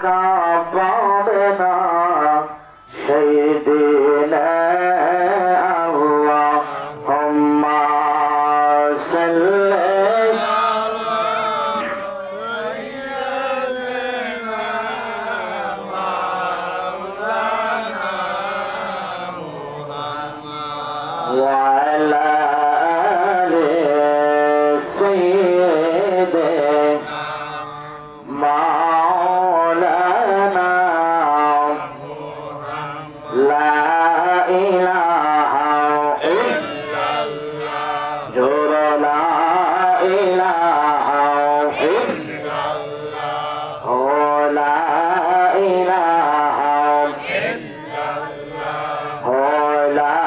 কাঁপাবে না সেই দিনে আল্লাহুম্মা সাল্লি وعلى آل سيدنا مولانا لا إله إلا الله جور لا إله إلا الله لا إله إلا الله لا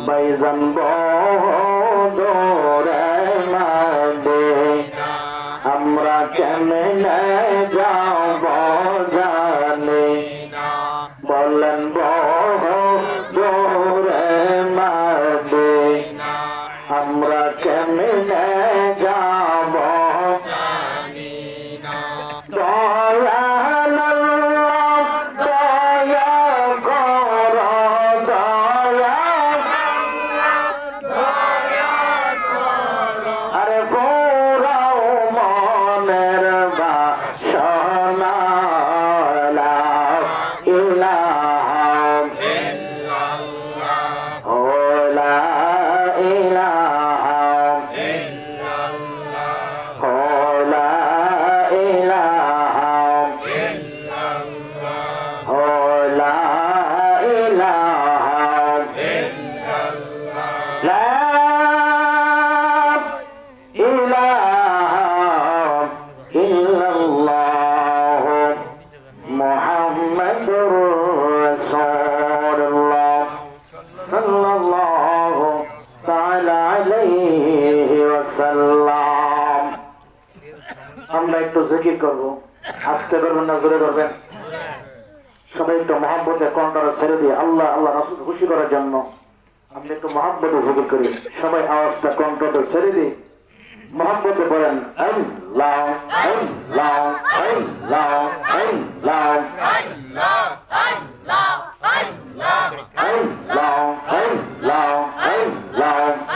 বাইজান বদরে মাদে আমরা কেমনে যাব জানি বলেন বদরে মাদে আমরা কেমনে যাব আমরা একটু জিকির করবো, আস্তে করবেন না জোরে করবেন? সবাই একটু মহব্বতে কণ্ঠটা ছেড়ে দিয়ে আল্লাহ আল্লাহ রাসূল খুশি করার জন্য আমরা একটু মহব্বতে জিকির করি। সবাই আওয়াজটা কণ্ঠটা ছেড়ে দিয়ে মহব্বতে বলেন আল্লাহ আল্লাহ আল্লাহ আল্লাহ আল্লাহ আল্লাহ আল্লাহ আল্লাহ আল্লাহ আল্লাহ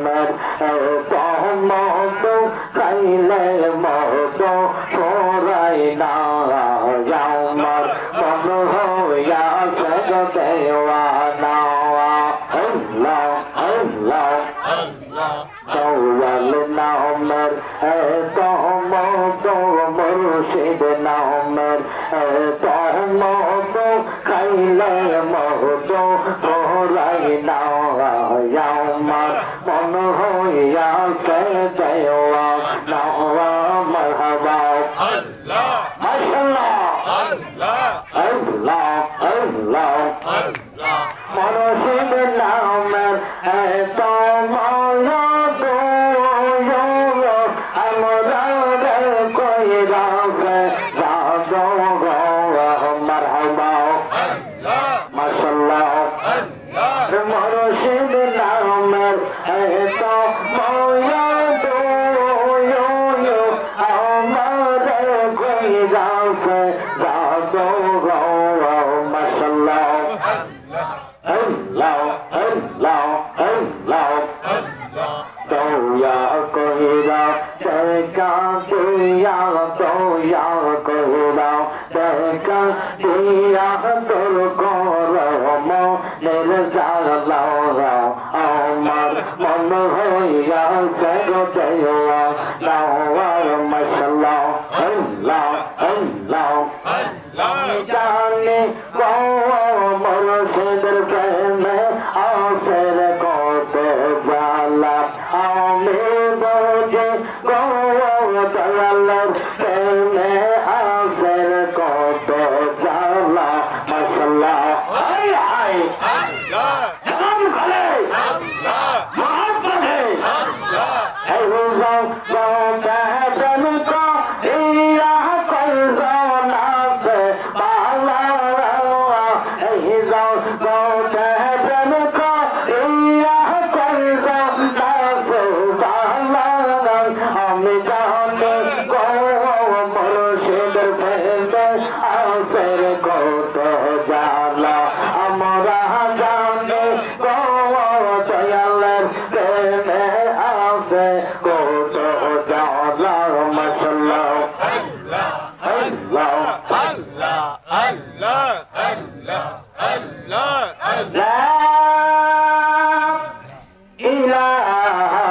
নামের এত মধু খাইলে মধু সরাই না আমার মন হইয়াছে গো দেওয়ানা আল্লাহ আল্লাহ দয়াল নামের এত মধু মুর্শিদ নামের এত মধু খাইলে মধু সরাই না আমার মন হইয়াছে দেওয়ানা মারহাবা আল্লাহ মাশাআল্লাহ আল্লাহ আল্লাহ আল্লাহ আল্লাহ মুর্শিদ নামের এত মধু আমরা কইরাছে জাদু মারহাবা আল্লাহ মাশাআল্লাহ আল্লাহ মুর্শিদ নামের এত মধু আমরা কইরাছে জাদু মাশাআল্লাহ আল্লাহ আল্লাহ আল্লাহ দয়া কইরা দেখা দিয়া দয়া কইরা দেখা দিয়া তোর করম নির্জালা আমার মন হইয়াছে গো দেওয়া নাওয়ার মাশাআল্লাহ আল্লাহ আল্লাহ জানি গো মুর্শিদের প্রেমে আসের কত জালা আমি বুঝি গো দয়ালের প্রেমে আসের কত জালা মাশাআল্লাহ হাই হাই আল্লাহ জান ভালে আল্লাহ মহব্বতে আল্লাহ এই রোজা জান কো ইয়া কই জানাতে বালা এই রোজা জান কো ইয়া কই জানাতে বালা আমি জানি গো মুর্শিদের প্রেমে আসের কত জালা আমরা জানি গো দয়ালের প্রেমে আসে কত জালা মাশাআল্লাহ আল্লাহ আল্লাহ আল্লাহ আল্লাহ আল্লাহ আল্লাহ ইলাহা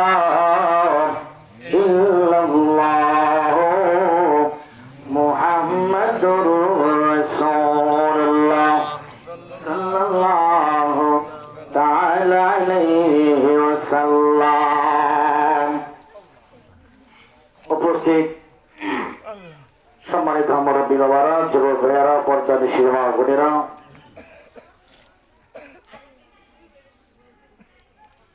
ইল্লাল্লাহ মুহাম্মাদুর রাসূলুল্লাহ সাল্লাল্লাহু তাআলা আলাইহি ওয়াসাল্লাম। উপস্থিত সম্মানিত মুরব্বী বাবারা, যুবক ভাইয়ারা, পর্দানিশী মা বোনেরা,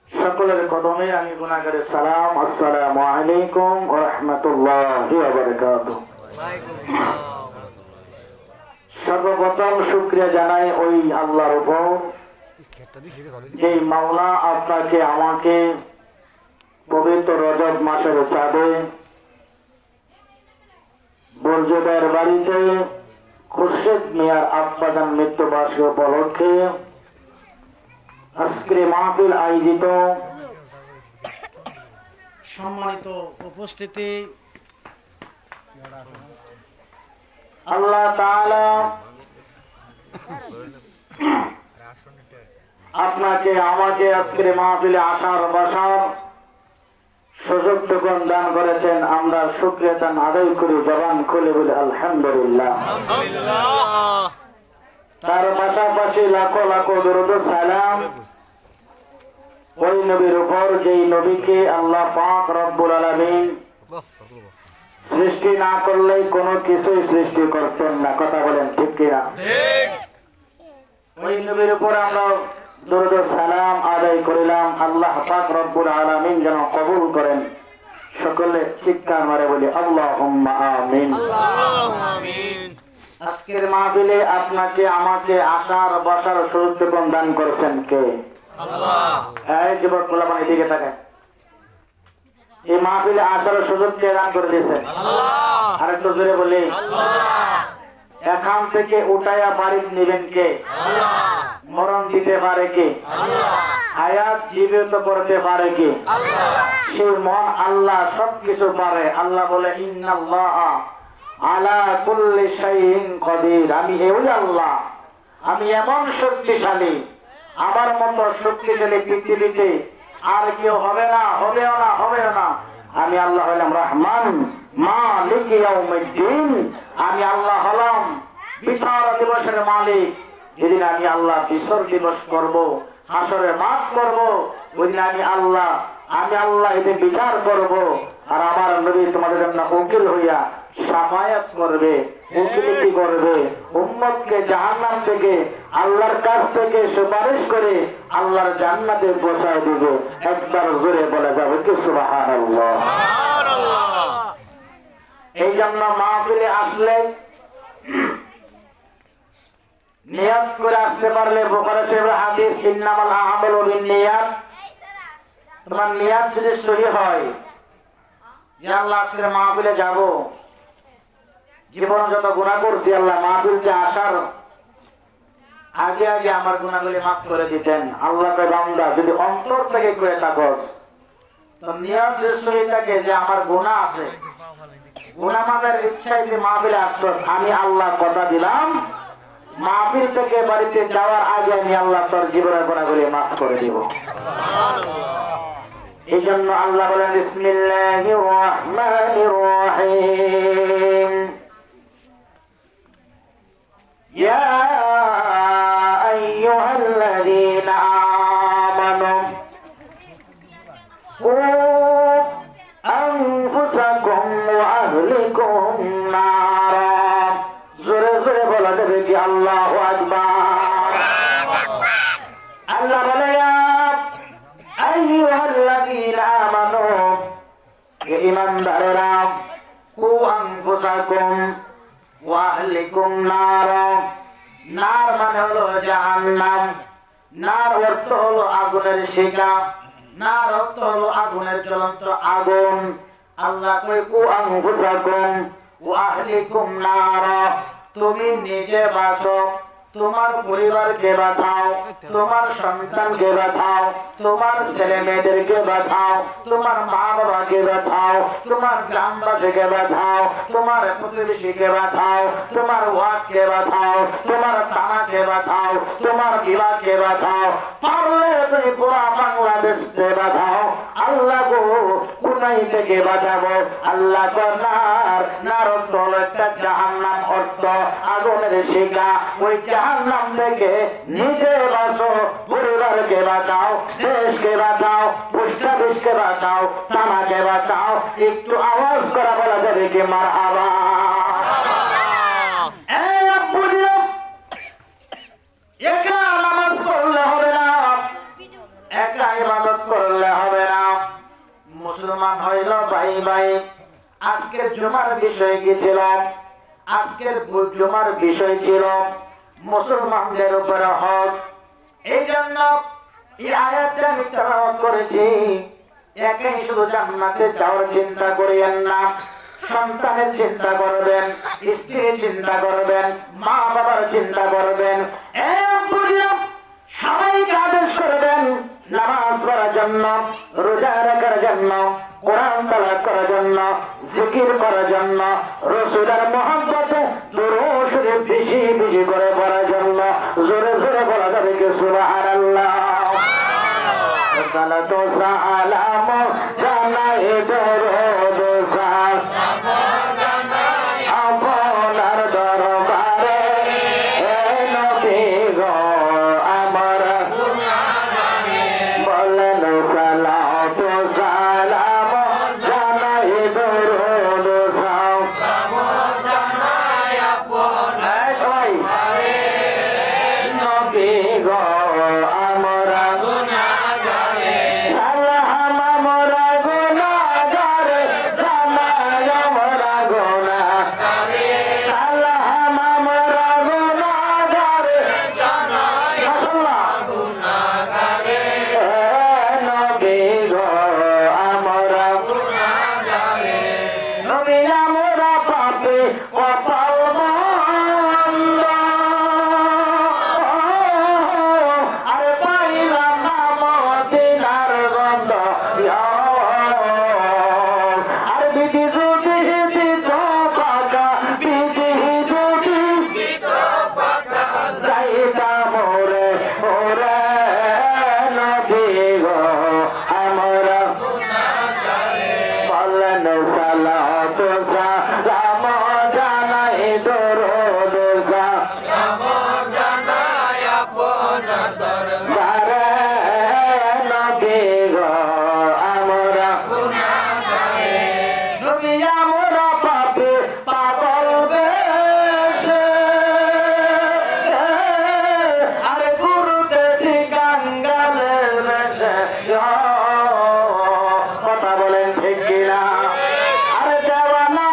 সকলের কদমে আমি গুনাহগারের সালাম। আসসালামু আলাইকুম ওয়া রাহমাতুল্লাহি ওয়া বারাকাতুহু। সর্বপ্রথম শুকরিয়া জানাই ওই আল্লাহর উপর, যে মাওলা আপনাকে আমাকে পবিত্র রজব মাসের চাঁদে বলজুদের বাড়িতে খুরশেদ মিয়ার আব্বাজান মৃত্যুবার্ষিকী উপলক্ষে আজকের মাহফিল আয়োজিত। সম্মানিত উপস্থিতি, আল্লাহ তাআলা আপনাকে আমাকে আজকের মাহফিলে আসার বসার সুযোগ টুকুন দান করেছেন। আমরা শুকরিয়া দান আদায় করি, জবান খুলে বলি আলহামদুলিল্লাহ। তার পাশাপাশি লাখো লাখো দরুদ ও সালাম ওই নবীর উপর, যেই নবীকে আল্লাহ পাক রব্বুল আলামিন সৃষ্টি না করলেই কোনো কিছুই সৃষ্টি করতেন না। কথা বলেন ঠিক কিনা? ওই নবীর উপর আমরা দরুদ ও সালাম আদায় করিলাম। আল্লাহ পাক রব্বুল আলামিন যেন কবুল করেন। সকলে চিৎকার মারে বলি আল্লাহুম্মা আমিন। আজকের মাহফিলে আপনাকে আমাকে আসার বসার সুযোগ দান করেছেন কে? আল্লাহ। এই যুবক পোলাপান এদিকে তাকান। এই মাহফিলে আসার সুযোগ কে দান করে দিয়েছেন? আল্লাহ। আরেকটু জোরে বলি আল্লাহ। এখান থেকে উঠাইয়া বাড়ি নেবেন কে? আল্লাহ। মরণ দিতে পারে কে? আল্লাহ। হায়াত জীবিত করতে পারে কি? সেই মহান আল্লাহ সবকিছু পারে। আল্লাহ বলে ইন্নাল্লাহ আলা কুল্লি শাইইন কাদির, আমি ওই আল্লাহ, আমি এমন শক্তিশালী, আমার মতো শক্তিশালী পৃথিবীতে আর কেউ হবে না, হবেও না, হবেও না। আমি আল্লাহ হলাম রহমান মালিক ইয়াউমিদ্দিন, আমি আল্লাহ হলাম বিচার দিবসের মালিক। যেদিন আমি আল্লাহ বিচার দিবস করব, হাসরের মাঠ করব, ওই দিন আমি আল্লাহ এদের বিচার করব। আর আমার নবী তোমাদের জন্য উকিল হইয়া সাফায়াত করবে, উকিলতি করবে, উম্মতকে জাহান্নাম থেকে আল্লাহর কাছ থেকে সুপারিশ করে আল্লাহর জান্নাতে পৌঁছায় দিবে। একবার জোরে বলা যাবে কি সুবহানাল্লাহ। এই জন্য মাহফিলে আসলে নিয়ত করে আসতে পারলে, বুখারী শরীফের হাদিস ইন্নামাল আ'মালু বিন্নিয়াত, তোমার নিয়ত যদি সহি হয় যে আল্লাহ আজকের মাহফিলে যাব, জীবনে যত গুনাহ করছি আল্লাহ মাহফিলতে আসার আগে আগে আমার গুনাহগুলি মাফ করে দিতেন। আল্লাহ কয় বান্দা যদি অন্তর থেকে করে থাকো, তো নিয়ত যদি সহি থাকে যে আমার গুনাহ আছে, গুনাহ মাফের ইচ্ছায় যে মাহফিলে আসছো, আমি আল্লাহ কথা দিলাম মাহফিল থেকে বাড়িতে যাওয়ার আগে আমি আল্লাহ তোর জীবনের গুনাহগুলি মাফ করে দিব। এই জন্য আল্লাহ বলেন বিসমিল্লাহির রাহমানির রাহিম, ইয়া আইয়ুহাল্লাযীনা আমানু কু আনফুসাকুম ওয়া আহলিকুম নারা। জোরে জোরে বলা যাবে কি আল্লাহু আকবার। আল্লাহ বলে আইয়ুহাল্লাযীনা আমানু, হে ঈমানদারেরা, কু আনফুসাকুম ওয়া আহলিকুম নারা। নার মানে হলো জাহান্নাম, নার অর্থ হলো আগুনের শিখা, নার অর্থ হলো আগুনের জ্বলন্ত আগুন। আল্লাহ কয় কু আনফুসাকুম ওয়া আহলিকুম নারা, তুমি নিজে বাঁচো, তোমার পরিবারকে বাঁচাও, তোমার সন্তানকে বাঁচাও, তোমার ছেলে মেয়েদেরকে বাঁচাও, তোমার মা বাবাকে বাঁচাও, তোমার গ্রামবাসীকে বাঁচাও, তোমার প্রতিবেশীকে বাঁচাও, তোমার ওয়ার্ডকে বাঁচাও, তোমার থানাকে বাঁচাও, তোমার বিভাগকে বাঁচাও, পারলে তুমি পুরা বাংলাদেশকে বাঁচাও। আল্লাহ গো কোথায় থেকে বাঁচাবো? আল্লাহ নার অর্থ হলো একটা জাহান্নাম, অর্থ আগুনের শিখা। ওই জাহান্নাম থেকে নিজে বাঁচো, পরিবারকে বাঁচাও, দেশকে বাঁচাও, পোস্টাফিসকে বাঁচাও, থানাকে বাঁচাও। একটু আওয়াজ করা বলা যাবে কি মারহাবা। একা নামাজ পড়লে হবে না, একা ইবাদত করলে হবে না। মুসলমান হইল ভাই ভাই। আজকের জুমার বিষয় কি ছিল? আজকের জুমার বিষয় ছিল মুসলমানদের উপরে হক। এই জন্য এই আয়াতটা আমি তেলাওয়াত করেছি। একাই শুধু জান্নাতে যাওয়ার চিন্তা করিয়েন না, সন্তানের চিন্তা করবেন, স্ত্রীর চিন্তা করবেন, মা বাবার চিন্তা করবেন। সবাইকে আদেশ করবেন নামাজ পড়ার জন্য, রোজা রাখার জন্য, কোরআন তেলাওয়াত করার জন্য, জিকির করার জন্য, রাসূলের মহব্বতে দুরূদ শরীফ বেশি বেশি করে পড়ার জন্য। জোরে জোরে বলা যাবে কি সুবহানাল্লাহ। সালাতু সালাম জানাই দরুদ সালাম আপনার দরবারে, হে নবী গো আমার বলেন সালাতু সালাম জানাই দরুদ সালাম নবী গো আমরা তো সালাম জানাই দরুদ সালাম জানাই আপনার দরবারে নবী গো আমরা গুনাহগারে নবী আমরা পাপী পাগল বেশে আরে ঘুরতেছি কাঙ্গালের বেশে কথা বলেন ঠিক কিনা আরে দেওয়ানা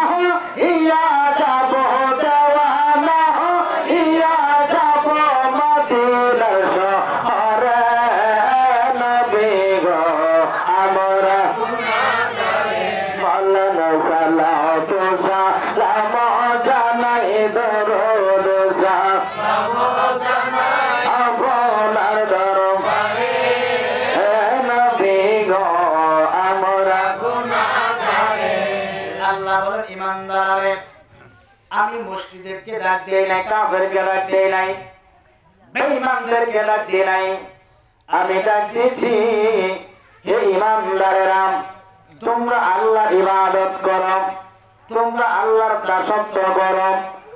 ইয়া যাব দেওয়ানা ইয়া যাব মদিনার শহরে নবী গো আমরা গুনাহগারে মাওলানা সালাতু সালাম জানাই দরুদ সালাম জানাই আপনার দরবারে নবী গো আমরা গুনাহগারে আল্লাহ বলেন ইমানদারে আমি মুশরিকদেরকে ডাক দেই নাই কাফেরকে ডাক দেই নাই বেঈমানদেরকে ডাক দেই নাই আমি ডাক দিয়েছি হে ইমানদারেরা তোমরা আল্লাহর ইবাদত করো তোমরা আল্লাহর দাসত্ব করো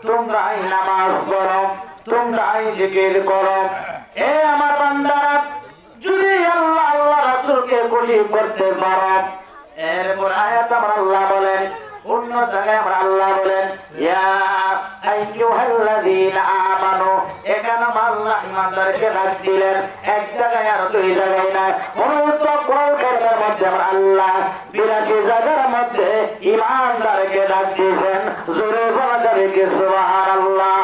তোমরা নামাজ পড়ো তোমরা জিকির করো এ আমার বান্দারা যদি আল্লাহ আল্লাহ রাসূলকে খুশি করতে পারো এরপর আয়াত আমার আল্লাহ বলেন অন্য জায়গায় আমার আল্লাহ বলেন ইয়া আইয়ুহাল্লাযীনা আমানু এখানে আল্লাহ ইমানদারকে ডাক দিলেন এক জায়গায় আর দুই জায়গায় না অনুত কোরআনের মধ্যে আমার আল্লাহ 82 জায়গার মধ্যে ইমানদারকে ডাক দিয়েছেন জোরে বলা যাবে কি সুবহানাল্লাহ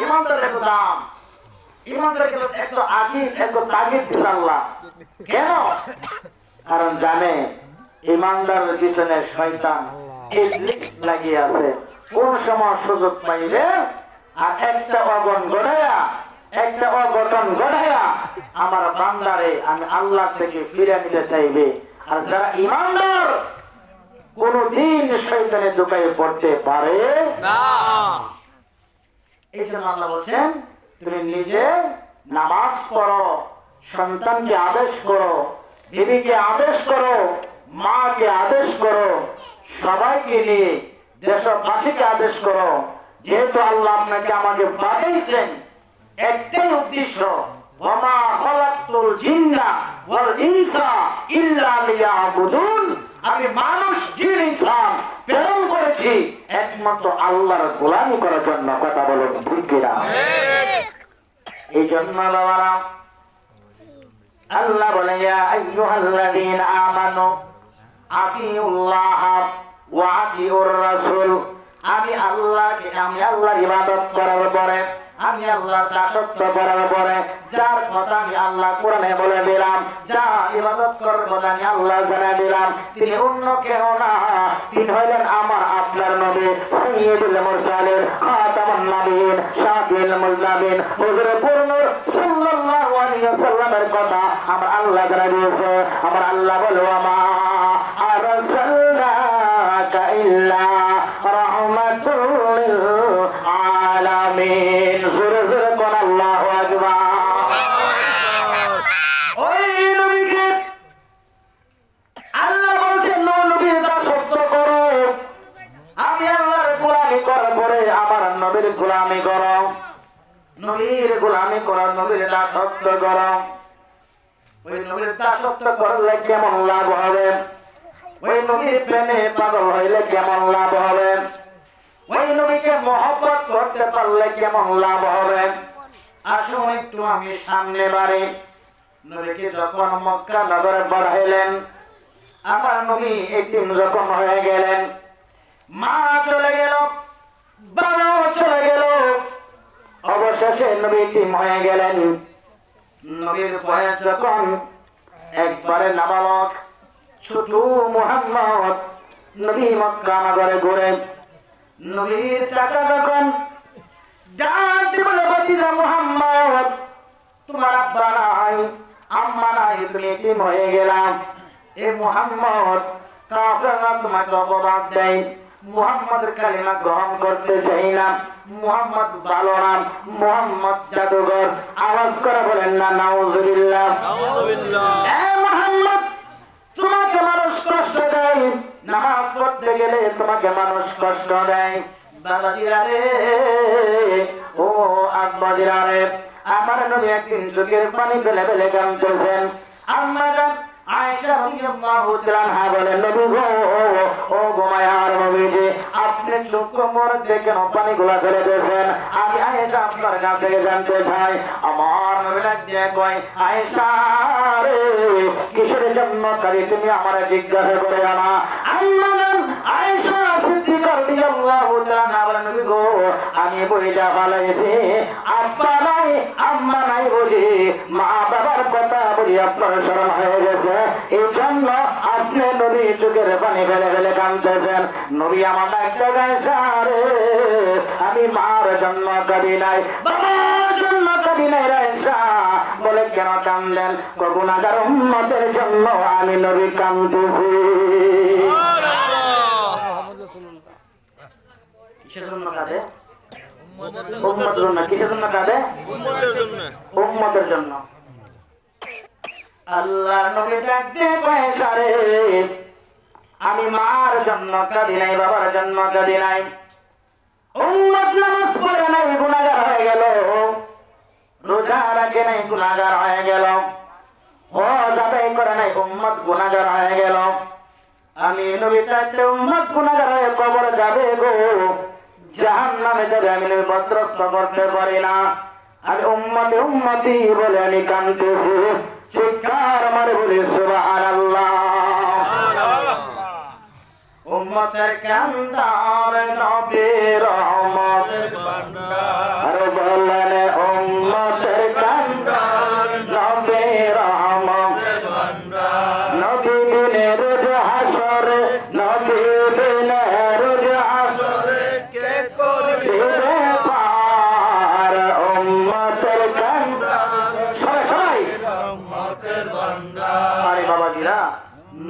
ইমানদারের দাম ইমানদারকে একটু আগিয়ে একটু তাগিদ দিয়েছেন আল্লাহ কেন কারণ জানে ইমানদারের পিছনে শয়তান ইবলিস লাগিয়ে আছে কোন সময় সুযোগ পাইলে আর একটা অঘটন ঘটায়া আমার বান্দারে আমি আল্লাহ থেকে ফিরে নিতে চাইবে আর যারা ইমানদার কোনদিন শয়তানের দোকানে পড়তে পারে না এই জন্য আল্লাহ বলছেন তুমি নিজে নামাজ পড়ো সন্তানকে আদেশ করো বিবিকে আদেশ করো মাকে আদেশ করো সবাইকে নিয়ে দেশবাসীকে আদেশ করো যেহেতু আল্লাহ আপনাকে আমাকে পাঠিয়েছেন একটাই উদ্দেশ্য ওয়ামা খালাকতুল জিন্না ওয়াল ইনসা ইল্লা লিয়াবুদুন আমি মানুষ জিন ইনসান প্রেরণ করেছি একমাত্র আল্লাহর গোলামি করার জন্য কথা বলেন ঠিক কিনা এই জন্য বাবারা আল্লাহ বলে ইয়া আইয়ুহাল্লাযীনা আমানু আতিউল্লাহ ওয়া আতিউর রাসূল আমি আল্লাহর ইবাদত করার পরে আমি আল্লাহর দাসত্ব করার পরে যার কথা আমি আল্লাহ কোরআনে বলে দিলাম যা ইবাদত করার কথা আমি আল্লাহ জানিয়ে দিলাম তিনি অন্য কেউ না তিনি হলেন আমার আপনার নবী সাইয়্যিদুল মুরসালিন খাতামুন নবিয়্যিন শাফিউল মুজনাবিন হুজুর পূর্ণ সাল্লাল্লাহু আলাইহি ওয়াসাল্লামের কথা আমার আল্লাহ জানিয়ে দিয়েছে আমার আল্লাহ বলে ওয়ামা আরসালনাকা ইল্লা রাহমাতুল লিল আলামিন জোরে জোরে কোন আল্লাহু আকবার ওই নবীকে আল্লাহ বলেন নবীর দাসত্ব করো আমি আল্লাহর গোলামি করার পরে আমার নবীর গোলামি করো নবীর গোলামি করো নবীর দাসত্ব করো ওই নবীর দাসত্ব করলে কেমন লাভ হবে ওই নবীর প্রেমে পাগল হইলে কেমন লাভ হবে ওই নবীকে মহব্বত করতে পারলে কেমন লাভ হবে আসুন একটু আমি সামনে বাড়ি নবীকে যখন মক্কা নগরে পাঠাইলেন আমার নবী এতিম যখন হয়ে গেলেন মা চলে গেল বাবাও চলে গেল অবশেষে নবী এতিম হয়ে গেলেন নবীর বয়স যখন একবারে নাবালক ছোট মুহাম্মদ নবী মক্কা নগরে ঘুরে নবীর চাচা যখন জানতে বলে বাতিজা মুহাম্মদ তোমার আব্বা নাই আম্মা নাই তুমি এতিম হয়ে গেলাম এ মুহাম্মদ কাফেররা তোমাকে অপবাদ দেয় মুহাম্মদের কালিমা গ্রহণ করতে চাই না মুহাম্মদ ভালো নাম মুহাম্মদ জাদুঘর আওয়াজ করে বলেন না নাউজুবিল্লাহ নাউজুবিল্লাহ এ মুহাম্মদ তোমাকে মানুষ কষ্ট দেয় নামাজ পড়তে গেলে তোমাকে মানুষ কষ্ট দেয়। বাবাজিরা রে, ও আব্বাজিরা রে, আমার নবী একদিন চোখের পানি ফেলে ফেলে কাঁদতেছেন। আম্মা জান আয়েশা রাদিয়াল্লাহু তাআলা আনহা বলেন, নবী গো, ও গো মায়ার নবীজি, আপনি চোখ মোড়ে কেন পানিগুলা ফেলে দিয়েছেন? আমি আয়েশা আপনার কাছ থেকে জানতে চাই। আমার নবী ডাক দিয়ে কয়, আয়েশা রে, কিসের জন্য কারি তুমি আমারে জিজ্ঞাসা করে আনা? আম্মা জান আয়েশা সিদ্দিকা রাদিয়াল্লাহু তাআলা আনহা বলেন, নবী গো, আমি বইটা ফেলাইছি, আব্বা নাই আম্মা নাই বুঝি, মা বাবার কথা বলি আপনার স্মরণ হয়ে গেছে, এই জন্য আপনি নবী চোখের পানি ফেলে ফেলে কাঁদতেছেন। নবী আমার একটা গায়ে, আমি মার জন্য কাঁদি নাই, বাবার জন্য কাঁদি নাই রে। বলে কেন কাঁদলেন? গুনাহগার উম্মতের জন্য আমি নবী কাঁদতেছি। কিসের জন্য কাঁদে? উম্মতের জন্য। কিসের জন্য কাঁদে? উম্মতের জন্য। আল্লাহ নবী ডাক দিয়ে কয়, সারে আমি মার জন্য কাঁদি নাই, বাবার জন্য কাঁদি নাই। উম্মত নামাজ পড়ে নাই, গুনাহগার হয়ে গেল। রোজা রাখে নাই, গুনাহগার হয়ে গেল। হজ আদায় করে নাই, উম্মত গুনাহগার হয়ে গেল। আমি নবী থাকলে উম্মত গুনাহগার হয়ে কবর যাবে গো, জাহান্নামে যাবে। আমি নবী বরদাস্ত করতে পারি না। আমি উম্মতি উম্মতি বলে আমি কাঁদতেছি। চিৎকার মারে বলি সুবহানাল্লাহ। উম্মতের কান্দার নবীর রহমতের ভান্ডার, আর বলেন উম্মতের কান্দার নবীর রহমতের ভান্ডার। নবী বিনে রোজ হাসরে, নবী বিনে রোজ হাসরে কে করবে পার? উম্মতের কান্দার সবাই রহমতের ভান্ডার। আরে বাবাজিরা,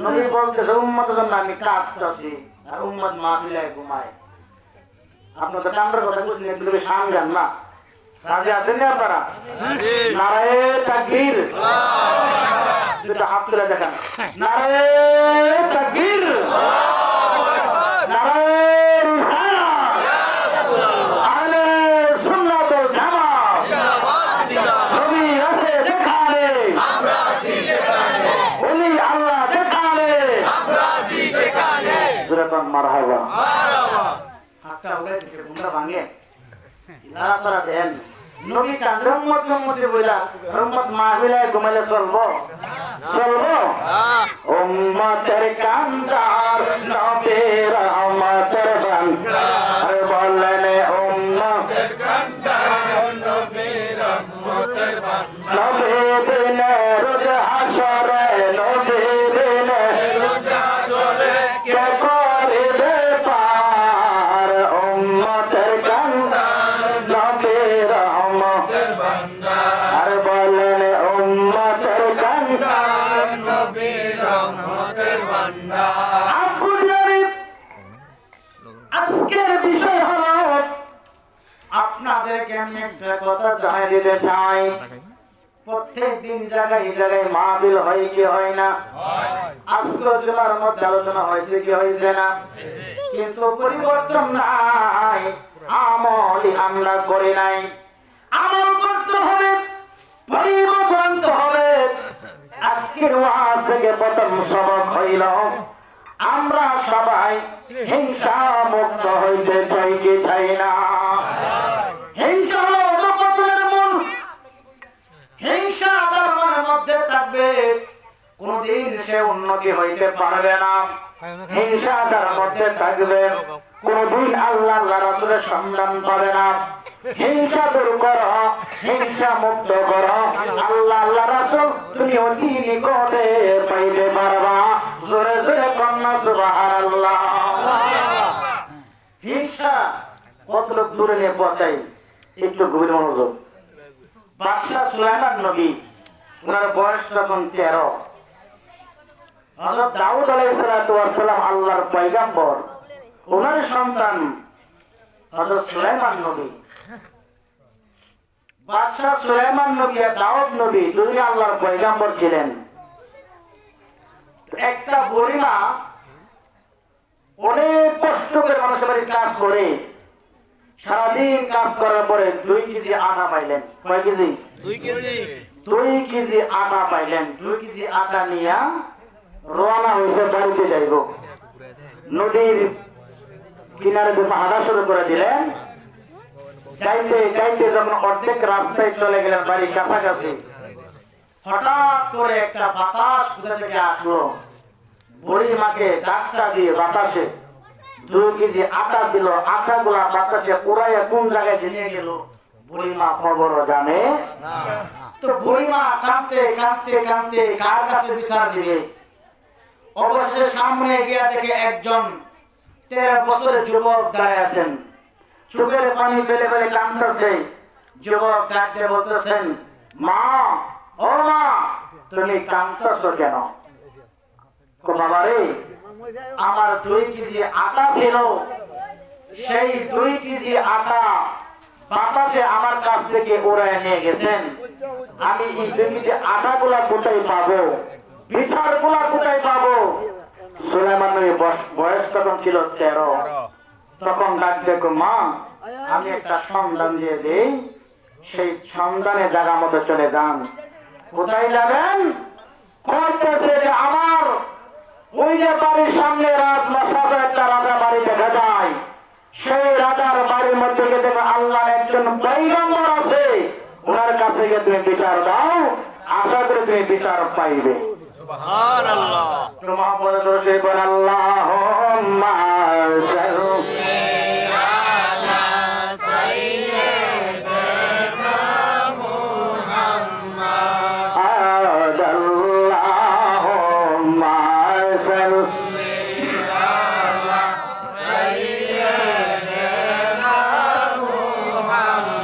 নবী বলতেছে উম্মতের জন্য আমি কাঁদতেছি, আর উম্মত মাহফিলে ঘুমায়। আপনার তো কান্দার কথা বুঝলেন, একটু শান যান না, রাজি আছেন না আপনারা? নারায়ে তাকবীর, দুটো হাত তুলে দেখান। নারায়ে তাকবীর, নারায়ে রিসালাত, আহলে সুন্নাত ওয়াল জামাত। নবী আছে যেখানে আমরা আছি সেখানে, ওলি আল্লাহ যেখানে আমরা আছি সেখানে। জোরাকান মারহাবা, মারহাবা। হাতটা উড়াইছে কে তোমরা ভাঙে ইলারা তারা দেন। নবী কাঁদে উম্মত উম্মতি বইলা, উম্মত মাহফিলে ঘুমাইলে চলবো? চলবো? উম্মতের কান্দার নবীর রহমতের ভান্ডার, বলেন উম্মতের কান্দার নবীর রহমতের ভান্ডার। নবী বিনে রোজ হাসরে, নবী বিনে রোজ হাসরে কে করবে পার? উম্মতের কান্দার নবীর রহমতের ভান্ডার, আর বলেন উম্মতের কান্দার নবীর রহমতের ভান্ডার। আজকের বিষয় হলো, আপনাদেরকে আমি একটা কথা জানিয়ে দিতে চাই। প্রত্যেক দিন জায়গায় জায়গায় মাহফিল হয় কি হয় না? আজকে জেলার মধ্যে আলোচনা হয়েছে কি হয়েছে না? কিন্তু পরিবর্তন নাই, আমল আমরা করি নাই। আমল করতে হবে, পরিবর্তন হবে। আজকের ওয়াজ থেকে প্রথম সবক হইল, আমরা সবাই হিংসা মুক্ত হইতে চাই কি চাই না? হিংসা হলো অধঃপতনের মূল। হিংসা তার মনের মধ্যে থাকবে, কোনদিন সে উন্নতি হইতে পারবে না। হিংসা তার মধ্যে থাকবে, কোনদিন আল্লাহ আল্লাহ রাসূলের সন্ধান পাবে না। হিংসা দূর করো, হিংসা মুক্ত করো, আল্লাহ আল্লাহ রাসূল তুমি অতি নিকটে পাইতে পারবা। জোরে জোরে কন্যা সুবহানাল্লাহ। হিংসা কত লোক দূরে নিয়ে পৌঁছাই, একটু গভীর মনোযোগ। বাদশাহ সুলাইমান নবী, ওনার বয়স তখন 13। হযরত দাউদ আলাইহিস সালাতু ওয়াস সালাম আল্লাহর পয়গম্বর, ওনার সন্তান হযরত সুলাইমান নবী। বাদশাহ সুলাইমান নবী আর দাউদ নবী দুই আল্লাহর পয়গম্বর ছিলেন। একটা বুড়িমা অনেক কষ্ট করে মানুষের বাড়ি কাজ করে সারাদিন কাজ করার পরে 2 কেজি আটা পাইলেন। কয় কেজি? 2 কেজি আটা পাইলেন। 2 কেজি আটা নিয়ে রওনা হয়েছে বাড়িতে যাইব। নদীর কিনারে যখন হাঁটা শুরু করে দিলেন, যাইতে যাইতে যখন অর্ধেক রাস্তায় চলে গেলেন বাড়ির কাছাকাছি, হঠাৎ করে একটা বাতাস কোথা থেকে আসলো। বুড়ির মাকে ধাক্কা দিয়ে বাতাসে 2 কেজি আটা ছিল। আটাগুলা বাতাসে উড়াইয়া কোন জায়গায় নিয়ে গেল বুড়ি মা খবরও জানে না। তো বুড়ি মা কাঁদতে কাঁদতে কাঁদতে কার কাছে বিচার দিবে? অবশেষে সামনে গিয়ে দেখে একজন 13 বছরের যুবক দাঁড়ায় আছেন। চোখের পানি ফেলে ফেলে কাঁদতেছে। যুবক ডাকতে বলতেছেন, মা, ও মা, তুমি কাঁদতেছো কেন? বাবা রে, আমার 2 কেজি আটা ছিল, সেই 2 কেজি আটা বাতাসে আমার কাছ থেকে উড়ায় নিয়ে গেছেন। আমি এই 2 কেজি আটা গুলা কোথায় পাবো? বিচার গুলা কোথায় পাবো? সুলাইমান নবীর বয়স তখন ছিল 13। তখন ডাক দেখো, মা, আমি একটা সন্ধান দিয়ে দিই, সেই সন্ধানে জায়গা মতো চলে যান। কোথায় যাবেন? করতেছে যে আমার ওই যে বাড়ির সামনে একটা রাজা বাড়ি দেখা যায়, সেই রাজার বাড়ির মধ্যে গিয়ে দেখো আল্লাহ একজন পয়গম্বর আছে, ওনার কাছে গিয়ে তুমি বিচার দাও, আশা করে তুমি বিচার পাইবে। সুবহানাল্লাহ। তোমার বলে দোষে বল আল্লাহুম্মা সাল্লি আলা সাইয়্যিদিনা মুহাম্মাদ। আল্লাহুম্মা সাল্লি আলা সাইয়্যিদিনা মুহাম্মাদ।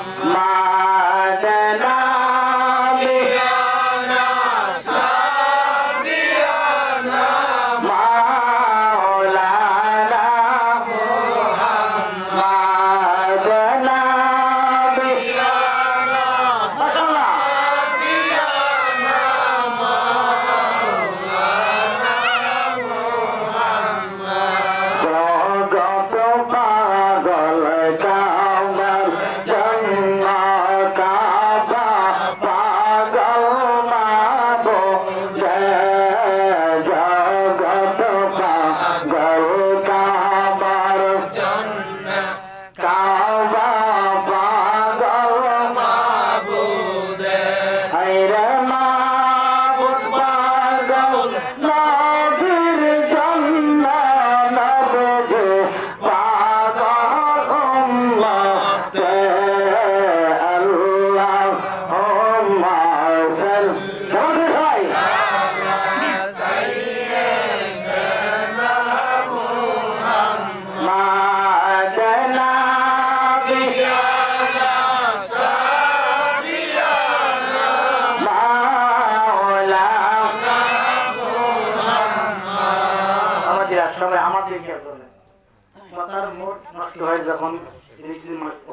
মাথার মুড নষ্ট হয় যখন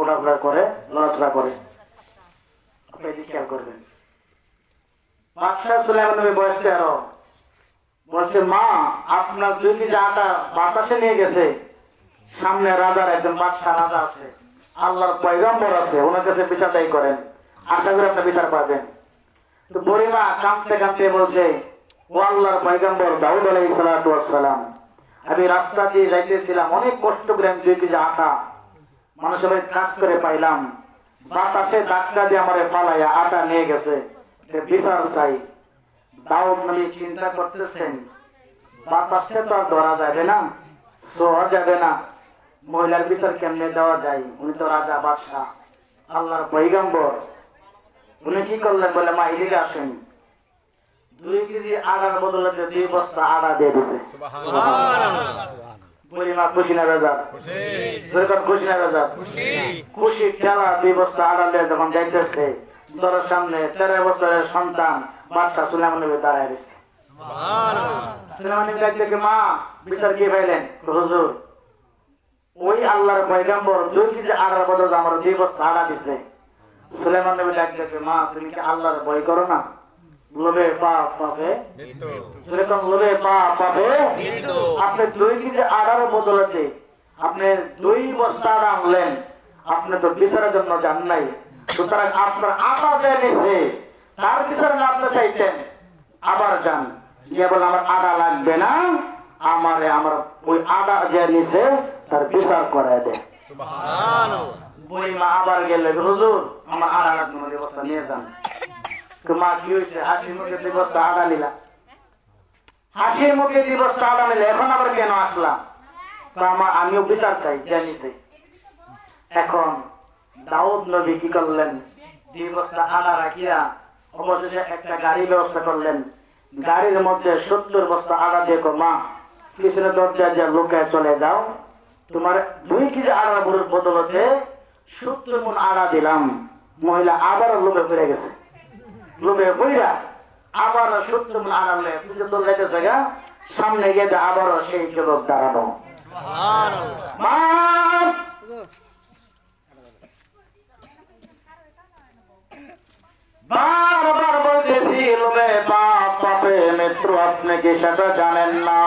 ওড়াফেরা করে, লড়াফেরা করে, আপনি খেয়াল করবেন। বাদশাহ সুলাইমান নবী বয়স 13, বলছে, মা, আপনার 2 কেজি আটা বাতাসে নিয়ে গেছে। সামনে রাজার একজন বাদশাহ রাজা আছে, আল্লাহর পয়গম্বর আছে, ওনার কাছে বিচার দায়ী করেন, আশা করি আপনি বিচার পাবেন। তো বুড়িমা কাঁদতে কাঁদতে বলছে, ও আল্লাহর পয়গম্বর দাউদ আলাইহিস সালাতু ওয়াস সালাম, আমি রাস্তা দিয়ে যাইতেছিলাম, অনেক কষ্ট করে আমি 2 কেজি আটা মানুষের কাজ করে পাইলাম, বাতাসে ধাক্কা দিয়ে আমার পালাইয়া আটা নিয়ে গেছে, বিচার চাই। দাউদ নবী চিন্তা করতেছেন, বাতাসে তো আর ধরা যাবে না, ছোঁয়া যাবে না, মহিলার বিচার কেমনে দেওয়া যায়? উনি তো রাজা বাদশাহ, আল্লাহর পয়গম্বর। উনি কি করলেন? বলে, মা, এদিকে আসেন। 2 কেজি আটার বদলে 2 বস্তা আটা দিয়ে দিতে। বুড়িমা খুশি না রাজা? খুশি না রাজা? খুশি ঠেলা 2 বস্তা আটা দিয়ে যখন যাইতেছে, দরের সামনে 13 বছরের সন্তান বাদশাহ সুলাইমান নবী দাঁড়ায় রয়েছে। সুলাইমান নবী ডাকতে, মা, বিচার কি পাইলেন? হুজুর, ওই আল্লাহর পয়গম্বর 2 কেজি আটার বদলে আমার 2 বস্তা আটা দিচ্ছে। সুলাইমান নবী ডাকতে, মা, তুমি কি আল্লাহর ভয় করো না? লোভে পাপ পাবে যেরকম লোভে পাপ পাবে আপনি 2 কেজি আটার বদলাতে আপনি 2 বস্তা আটা আনলেন, আপনি তো বিচারের জন্য যান নাই, সুতরাং আপনার আটা যে নিছে তার বিচার না আপনি চাইতেন, আবার যান গিয়ে বলে আমার আটা লাগবে না, আমার ওই আটা যে নিছে তার বিচার করায় দেয়। বুড়িমা আবার গেলে, হুজুর আমার আটা লাগবে না, বস্তা নিয়ে যান। মা কি হয়েছে? হাসির মুখে 2 বস্তা আটা নিলা, হাসির মুখে 2 বস্তা আটা নিলে, এখন আবার কেন আসলাম? আমিও বিচার চাই জানিতে। এখন দাউদ নবী কি করলেন? 2 বস্তা আটা রাখিয়া অবশেষে একটা গাড়ি ব্যবস্থা করলেন। গাড়ির মধ্যে 70 বস্তা আটা দিয়ে মা পিছনে দরজা দিয়ে লুকায় চলে যাও, তোমার 2 কেজি আটা বুড়োর বদলতে 70 মণ আটা দিলাম। মহিলা আবার লোভে পড়ে গেছে, লোভে বইরা আবার 70 মণ আটা নিয়ে পিছনে দরজাতে জায়গা সামনে গিয়ে আবারও সেই যুবক দাঁড়ানো। মা বারবার বলতেছি লোভে পাপ পাপে মৃত্যু, আপনি কি সেটা জানেন না?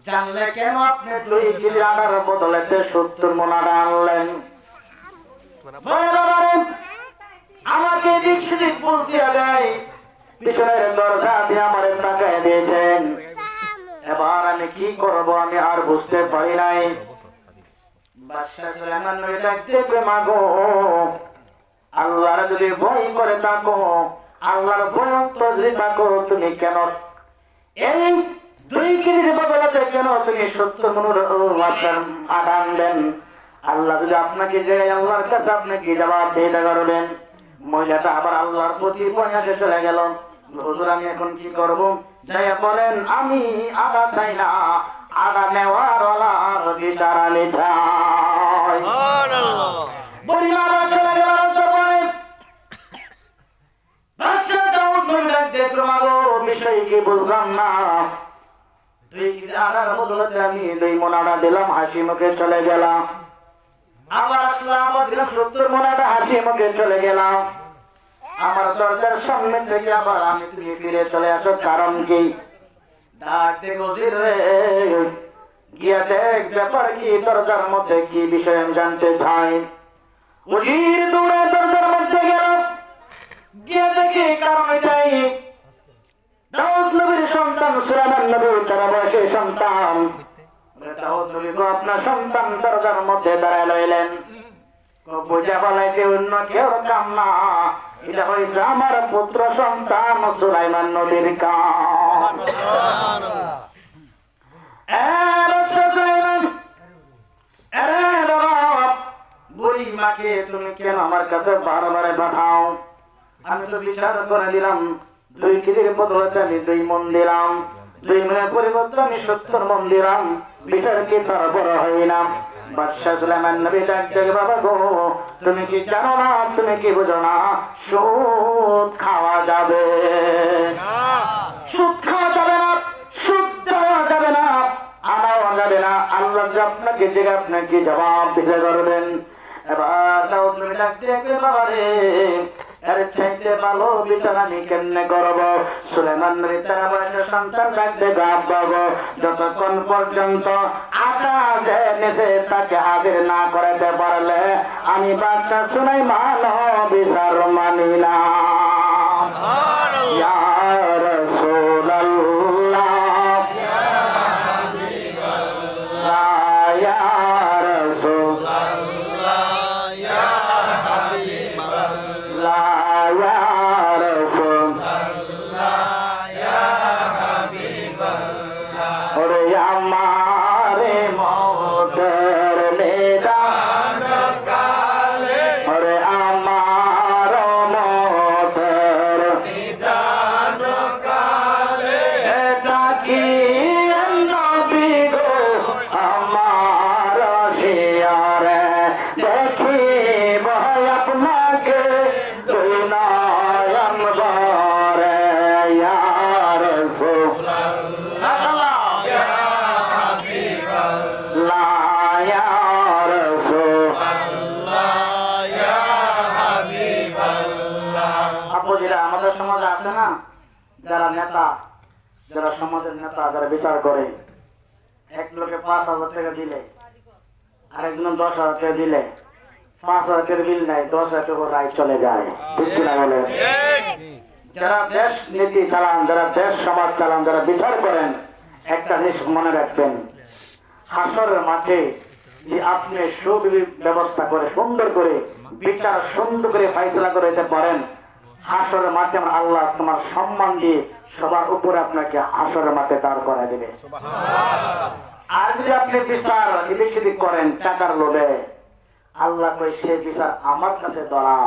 জানলে কেন আপনি 2 কেজি আটার বদলেতে 70 মণ আটা আনলেন? আমাকে দিক সেদিক বলতে দেয়, পিছনের দরজা দিয়ে আমার টাকায় দিয়েছেন। এবার আমি কি করব আমি আর বুঝতে পারি নাই। বাদশা সুলাইমান নবী ডাকতে মাগো, আল্লাহর যদি ভয় করে থাকো, আল্লাহর ভয় অন্তর যদি থাকো, তুমি কেন এই 2 কেজির বদলাতে কেন তুমি 70 মণ আটা আনবেন? আল্লাহ যদি আপনাকে যে আল্লাহর কাছে আপনি কি জবাব দিতে করবেন? মহিলাটা আবার আল্লাহর প্রতি পয়সা চলে গেল, হুজুর আমি এখন কি করব? যাই বলেন আমি আটা চাই না, আটা নেওয়ার ওলার বিচার আমি চাই। পরিবার চলে গেল। বিষয় কি বুঝলাম না, 2 কেজি আটার বদলাতে আমি 2 মণ আটা দিলাম, হাসি মুখে চলে গেলাম। আবার আসলাম, আবার দিলাম 70 মণ আটা, হাসি মুখে চলে গেলাম। আমার দরজার সামনে থেকে আবার আমি তুমি ফিরে চলে আসো, কারণ কি? ডাক দেখো গিয়া দেখ ব্যাপার কি, দরজার মধ্যে কি বিষয় আমি জানতে চাই। উজির দৌড়ে দরজার মধ্যে গেল, গিয়ে দেখি কারণ এটাই দাউদ নবীর সন্তান সুলাইমান নবী, তার বয়সের সন্তান। দাউদ নবী আপনার সন্তান দরজার মধ্যে দাঁড়ায় রইলেন। বুঝা বলাইতে অন্য কেউ কাম না, এটা হয়েছে আমার পুত্র সন্তান সুলাইমান নবীর কাম। বুড়ি মাকে তুমি কেন আমার কাছে বারবার পাঠাও? আমি তো বিচার করে দিলাম, 2 কেজির বদলাতে আমি 2 মণ দিলাম, 2 মণের পরিবর্তে আমি 70 মণ দিলাম, বিচার কি তার বড় হয় না? বাদশা সুলাইমান নবী ডাক দেখে, বাবা গো তুমি কি জানো না, তুমি কি বুঝো না, সুদ খাওয়া যাবে, সুদ খাওয়া যাবে না, সুদ দেওয়া যাবে না, আনাও যাবে না। আল্লাহ আপনাকে যে আপনাকে জবাব দিতে করবেন। এবার দাউদ নবী ডাক দেখে, বাবা রে এর চাইতে ভালো বিচার আমি কেমনে করব? সুলাইমান নবী তার বয়সের সন্তান ডাকতে গাবো, যতক্ষণ পর্যন্ত আটা যে নিচে তাকে হাজির না করাতে পারলে আমি বাদশা সুলাইমান বিচার মানি না। ইয়া রাসূলুল্লাহ, ইয়া হাবিবাল্লাহ, ইয়া রাসূলুল্লাহ, ইয়া হাবিবাল্লাহ, ইয়া রাসূলুল্লাহ, ইয়া হাবিবাল্লাহ। ওরে আমারে মওতের মেদান কালে, ওরে আমার মওতের মেদান কালে, এটা কি নবী গো আমার শিয়ারে দেখিব আপনাকে 2 নয়ন ভরে, ইয়া রাসূলুল্লাহ, ইয়া হাবিবাল্লাহ, ইয়া রাসূলুল্লাহ, ইয়া হাবিবাল্লাহ। আপুজিরা আমাদের সমাজ যারা নেতা, যারা সমাজের নেতা, যারা বিচার করে, এক লোকে 5,000 টাকা দিলে আরেকজন 10,000 টাকা দিলে 5,000 টাকার বিল নেয়, 10,000 টাকা রায় চলে যায়। ঠিক কিনা বলেন? যারা দেশ নীতি চালান, যারা দেশ সমাজ চালান, যারা বিচার করেন, একটা জিনিস মনে রাখবেন, হাসরের মাঠে যে আপনি সুব্যবস্থা করে সুন্দর করে বিচার সুন্দর করে ফাইসলা করে দিতে পারেন, হাসরের মাঠে আমার আল্লাহ তোমার সম্মান দিয়ে সবার উপরে আপনাকে হাসরের মাঠে দাঁড় করায় দেবে। আর যদি আপনি বিচার এদিক করেন টাকার লোভে, আল্লাহ কই সে বিচার আমার কাছে ধরা।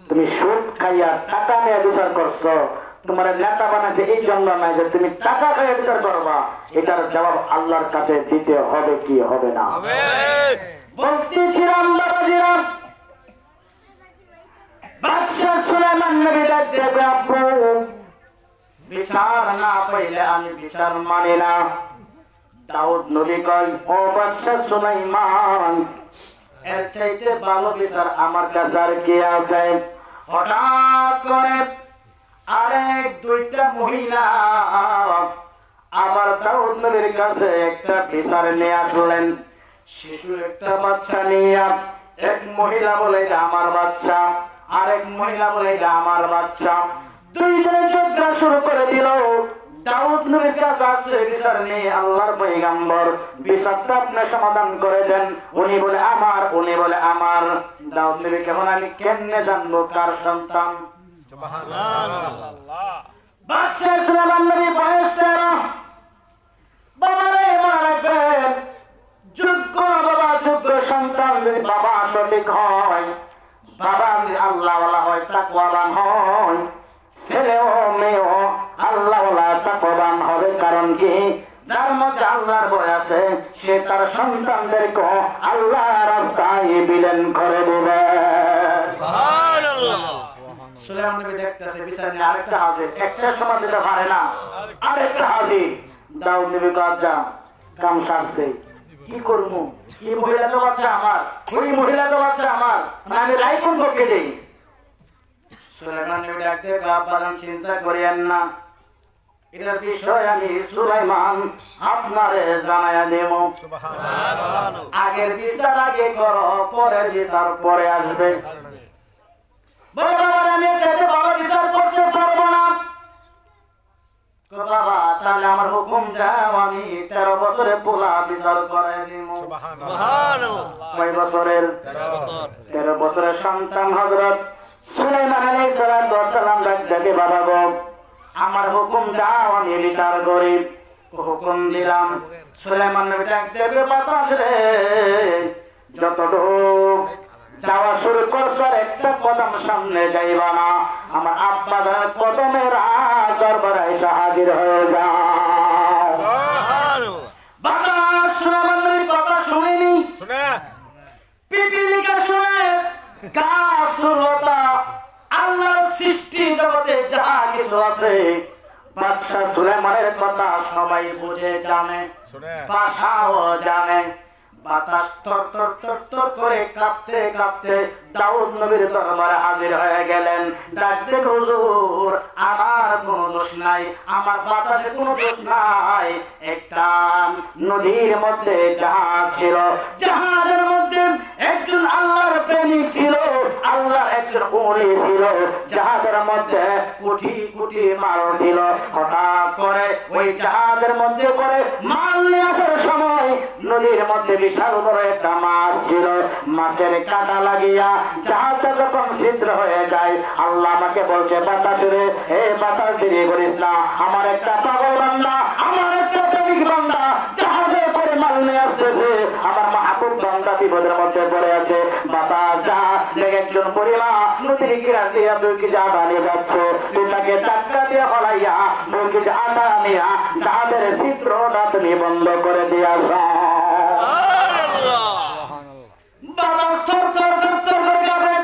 তুমি সুদ খাইয়া টাকা নিয়ে বিচার করছো, তোমার নেতা বানাচ্ছে এই জন্য নয় যে তুমি টাকা খাইয়া বিচার করবা, এটার জবাব আল্লাহর কাছে দিতে হবে কি হবে না। বলতেছিলাম বাবাজিরা, বাদশাহ সুলাইমান নবী দেখবে আপু বিচার না পাইলে আমি বিচার মানি না। দাউদ নবী কয়, ও বাদশাহ সুলাইমান, এর চাইতে ভালো বিচার আমার কাছে আর কি আছে? হঠাৎ করে আরেক দুইটা মহিলা আবার দাউদ নবীর কাছে একটা বিচার নিয়ে আসলেন। শিশু একটা বাচ্চা নিয়ে এক মহিলা বলে এটা আমার বাচ্চা, আরেক মহিলা বলে এটা আমার বাচ্চা। দুইজনে ঝগড়া শুরু করে দিল। দাউদ নবীর কাছে বিচার নেই, আল্লাহর পয়গম্বর বিচারটা আপনি সমাধান করে দেন। উনি বলে আমার, উনি বলে আমার। দাউদ নবী কেমন, আমি কেমনে জানবো কার সন্তান? বাদশাহ সুলাইমান নবী বয়স 13। বাবারে মারাবেন যোগ্য বাবা, যোগ্য সন্তান যদি বাবা সঠিক হয়, বাবা যদি আল্লাহওয়ালা হয়, তাকওয়াবান হয়, ছেলেও মেয়েও আল্লাহওয়ালা তাকওয়াবান হবে। কারণ কি? যার মধ্যে আল্লাহর ভয় আছে সে তার সন্তানদেরকে আল্লাহর রাস্তায় বিলীন করে দেবে। সুবহানাল্লাহ। সুলাইমান নবী দেখতেছে বিচার নিয়ে আরেকটা হাজির, একটা সমাজ দিতে পারে না, আরেকটা হাজির। দাউদ নবী কাজা কাম সারছে, কি করবো? এই মহিলা তো বাচ্চা আমার, ওই মহিলা তো বাচ্চা আমার, আমি রায় কোন পক্ষে দেই? সুলাইমান নবী ডাকতে আপনারা চিন্তা করিয়েন না, এটার বিষয় আমি সুলাইমান আপনারে জানায়া দেব। সুবহানাল্লাহ। আগের বিচার আগে করো, পরের বিচার পরে আসবে। বাবা আমি চাইতে ভালো বিচার করতে পারবো না। বাবা তাহলে আমার হুকুম দাও, আমি 13 বছরে পোলা বিচার করে দিব। সুবহানাল্লাহ। কয় বছরের? 13 বছরের সন্তান হযরত সুলাইমান আলাইহিস সালাম ডাকে, বাবা গো আমার হুকুম দাও, আমি বিচার করি। হুকুম দিলাম। সুলাইমান নবী ডাকতে, বাতাস রে যতটুক যাওয়া শুরু করছো একটা কদম সামনে যাইবা না, আমার আব্বা যারা কদমের দরবারে এসে হাজির হয়ে যাও। বাতাস সুলাইমান নবীর কথা শুনেনি, পিপিলিকা শুনে, গাছ লতা আল্লাহর সৃষ্টি জগতে যা কিছু আছে বাদশাহ সুলাইমানের কথা সবাই বুঝে জানে, ভাষাও জানে। বাতাস তর তর তর তর করে কাঁপতে কাঁপতে দাউদ নবীর দরবারে হাজির হয়ে গেলেন। ডাকতে, হুজুর আমার কোনো দোষ নাই, আমার বাতাসে কোনো দোষ নাই। একটা নদীর মধ্যে জাহাজ ছিল, জাহাজের মধ্যে একজন আল্লাহর প্রেমিক ছিল, আল্লাহর একজন ওলি ছিল, জাহাজের মধ্যে কোটি কোটি মাল ছিল। হঠাৎ করে ওই জাহাজের মধ্যে করে মাল নিয়ে আসার সময় নদীর মধ্যে বিশাল বড় একটা মাছ ছিল। মাছের কাঁটা লাগিয়া জাহাজটা যখন ছিদ্র হয়ে যায়, আল্লাহ আমাকে বলছে, বাতাস রে, হে বাতাস দেরি করিস না, আমার একটা পাগল বান্দা, আমার একটা প্রেমিক বান্দা জাহাজে করে মাল নিয়ে আসতেছে, আমার মাহবুব বান্দা বিপদের মধ্যে পড়ে আছে। বাতাস যা দেখে একজন পরিমা নদীর কিনার দিয়ে 2 কেজি আটা নিয়ে যাচ্ছে, তুই তাকে চাক্কা দিয়ে হলাইয়া 2 কেজি আটা নিয়ে জাহাজের ছিদ্রটা তুমি বন্ধ করে দিয়া বাতাস থর থর থর থর করে কাঁপে।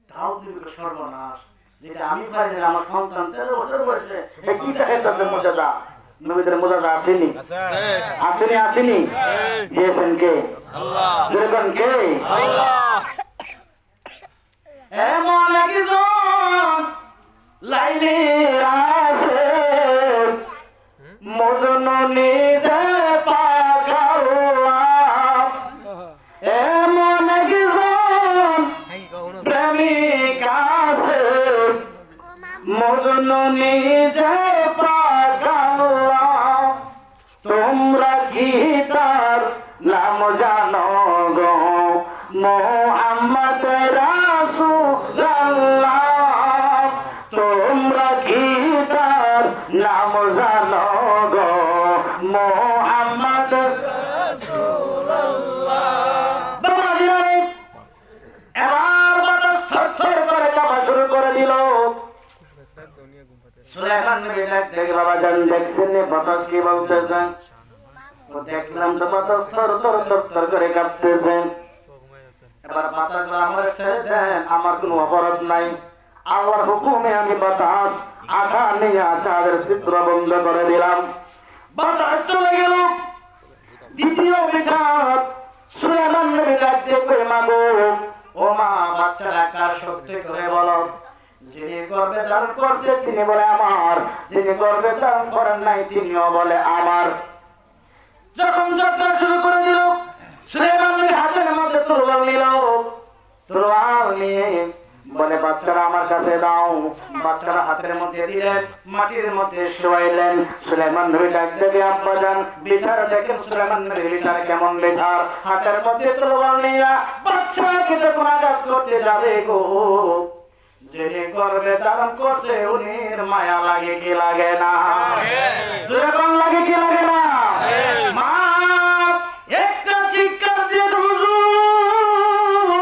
দাউদ নবীর সর্বনাশ, যেটা আমি পারি না, আমার সন্তান 13 বছর বয়সে কিটা খেতে মর্যাদা, নবীদের মর্যাদা আসেনি, আসেনি, আসেনি, দিয়েছেন কে? আল্লাহ। দিয়েছেন কে? আল্লাহ। এমন একজন লাইলি আছে মজনু নিজে পাগলা এমন একজন প্রেমিক আছে মজনু নিজে পাগলা তোমরা কি তার নাম জানো গো মোহাম্মদ রাসূলুল্লাহ তোমরা কি তার নাম জানো গো মোহাম্মদ রাসূলুল্লাহ এবার বাতাস থরথর করে কাঁপা শুরু করে দিল সুলাইমান নবী দেখে বাবা জান দেখছেন বাতাস কি বলতেছেন দেখলাম তো বাতাস থর থর থর থর করে কাঁপতেছেন এবার বাতাসগুলো আমার ছেড়ে দেন আমার কোনো অপরাধ নাই আল্লাহর হুকুমে আমি বাতাস আঘা নিয়ে তাদের চিত্র বন্ধ করে দিলাম বাতাস চলে গেল দ্বিতীয় বিচার সুলাইমান নবী ডাকতে করে মাগো ও মা বাচ্চারা কার শক্তি করে বলো যিনি গর্ভে ধারণ করছে তিনি বলে আমার যিনি গর্ভে ধারণ করেন নাই তিনিও বলে আমার যখন যাত্রা শুরু করে দিল সুলাইমান নবী হাতের মধ্যে তরবারি নিল তরবারি নিয়ে বলে বাচ্চারা আমার কাছে দাও বাচ্চারা হাতের মধ্যে দিলেন মাটির মধ্যে শোয়াইলেন সুলাইমান নবী ডাক দেবে আব্বা জান বিচার দেখেন সুলাইমান নবীর বিচার কেমন বিচার হাতের মধ্যে তরবারি নিয়ে বাচ্চাকে যখন আঘাত করতে যাবে গো যিনি গর্ভে ধারণ করছে উনির মায়া লাগে কি লাগে না যখন লাগে কি লাগে না মা একটা চিৎকার দিয়ে হুজুর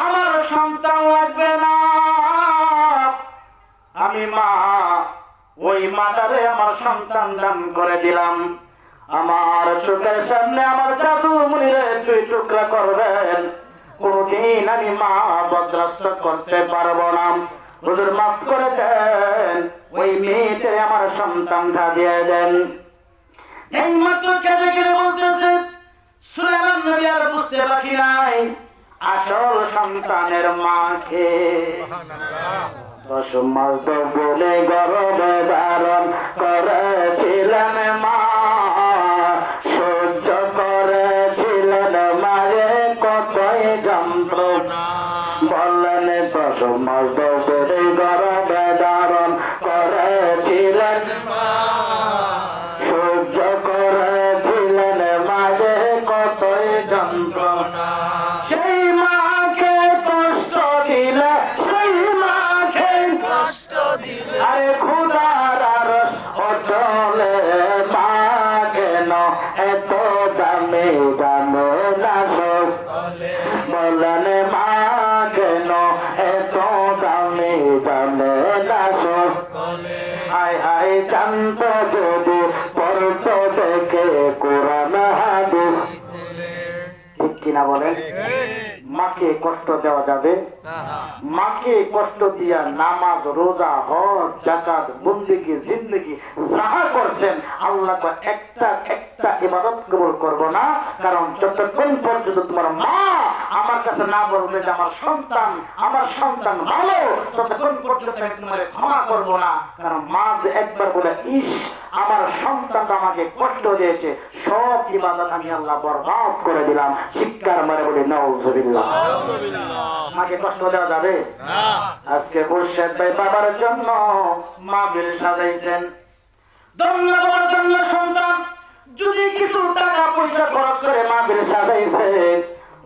আমার সন্তান লাগবে না আমি মা ওই মাতারে আমার সন্তান দান করে দিলাম আমার চোখের সামনে আমার জাদু মুনিরে দুই টুকরা করবেন কোনদিন আমি মা বরদাস্ত করতে পারবো না হুজুর মাফ করে দেন ওই মেয়েকে আমার সন্তানটা দিয়ে দেন এই মাত্র কেঁদে কেঁদে বলতেছে সুলাইমান নবী আর বুঝতে বাকি নাই আসল সন্তানের মাকে 10 মাস বলে গর্ভে ধারণ করেছিলেন মা সহ্য করেছিলেন মায়ে কতই যন্ত্রণা বললেন 10 মাস বলে গর্ভে ধারণ করেছিলেন মা সহ্য করেছিলেন মায়ে কতই যন্ত্রণা সেই মাকে কষ্ট দিলে সেই মাকে কষ্ট দিলে আরে খোদার আর অচলে মা কেন এত দামে দামে নাসো বলেন মা কেন এত দামে দামে নাসো হায় হায় জানত যদি পড়ত দেখে কোরআন হাদিস ঠিক কিনা বলেন মাকে কষ্ট দেওয়া যাবে মাকে কষ্ট দিয়া নামাজ রোজা হজ যাকাত বন্দেগী জিন্দেগি যাহা করছেন আল্লাহ একটা একটা ইবাদত কবুল করব না কারণ যতক্ষণ পর্যন্ত তোমার মা আমার কাছে না বলবে যে আমার সন্তান ভালো ততক্ষণ পর্যন্ত আমি তোমারে ক্ষমা করব না কারণ মা যে একবার বলে ইস আমার সন্তানটা আমাকে কষ্ট দিয়েছে সব ইবাদত আমি আল্লাহ বরবাদ করে দিলাম চিৎকার মারে বলি নাউজুবিল্লাহ মাকে কষ্ট দেওয়া যাবে না আজকে মুর্শিদ ভাই বাবার জন্য মাহফিল সাজাইছেন ধন্যবাদ জন্য সন্তান যদি কিছু টাকা পয়সা খরচ করে মাহফিল সাজাইছেন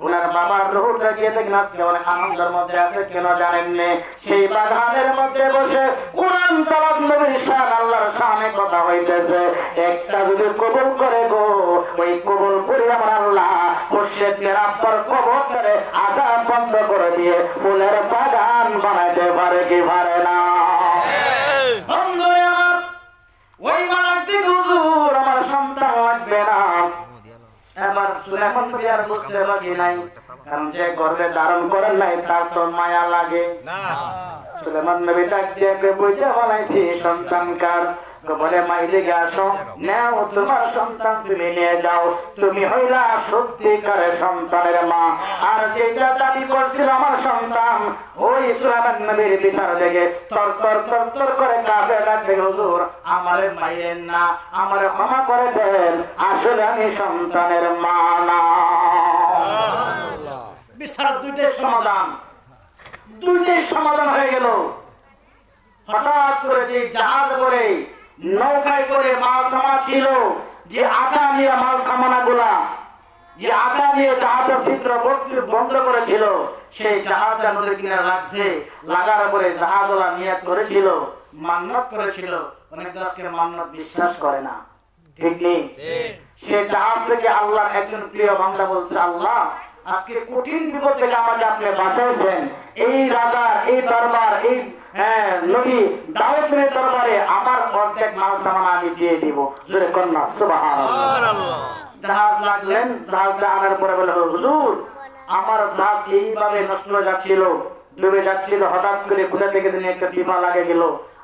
উনার বাবার রুহটা গিয়ে দেখেন আজকে অনেক আনন্দের মধ্যে আছে কেন জানেন না সেই বাগানের মধ্যে বসে কোরআন তালাওয়াত নবীর শান আল্লাহর শানে কথা হইতেছে একটা যদি কবুল করে গো ওই কবুল করে আমার আল্লাহ মুর্শিদের আব্বার কবর করে আযাব বন্ধ করে দিয়ে ফুলের বাগান বানাইতে পারে কি পারে না বন্ধুরে আমার ওই মালাক দিকে হুজুর আমার সন্তান লাগবে না এবার সুলাইমান নবী আর বুঝতে বাকি নাই কারণ যে গর্ভে ধারণ করেন নাই তার তো মায়া লাগে না সুলাইমান নবী ডাক দিয়ে বুঝে বলাইছি সন্তান কার বলে মা এদিকে আসো, নাও তোমার সন্তান তুমি নিয়ে যাও, তুমি হইলা সত্যিকারের সন্তানের মা। আর যেটা দাবি করছিল আমার সন্তান, ওই সুলাইমান নবীর বিচার দেখে তর তর তর তর করে কাঁপে ডাকবে, হুজুর আমারে মাইরেন না, আমারে ক্ষমা করে দেন, আসলে আমি সন্তানের মা না। বিচার দুইটাই সমাধান, দুইটাই সমাধান হয়ে গেল। হঠাৎ করে যে জাহাজ করে নৌকায় করে মাছ খামা ছিল, যে আটা নিয়ে মাছ খামানা গুলা, যে আটা নিয়ে জাহাজের চিত্র বন্ধ করেছিল, সেই জাহাজটা নদীর কিনারে লাগছে, লাগার পরে জাহাজওয়ালা নিয়ত করেছিল, মান্নত করেছিল, অনেক আজকে মান্নত বিশ্বাস করে না, ঠিক নেই? সে জাহাজ থেকে আল্লাহ একজন প্রিয় বান্দা বলছে, আল্লাহ আজকে কঠিন বিপদ থেকে আমাকে আপনি বাঁচাইছেন, এই রাজার এই দরবার, এই নবী দাউদের দরবারে আমার অর্ধেক মাল সামান আমি দিয়ে দিব। জোরে কন্যা সুবহানাল্লাহ। জাহাজ লাগলেন, জাহাজটা আনার পরে বলে, হুজুর আমার জাহাজ এইভাবে নষ্ট হয়ে যাচ্ছিল, ডুবে যাচ্ছিল, হঠাৎ করে কোথা থেকে দিনে একটা টিপা লাগে গেল,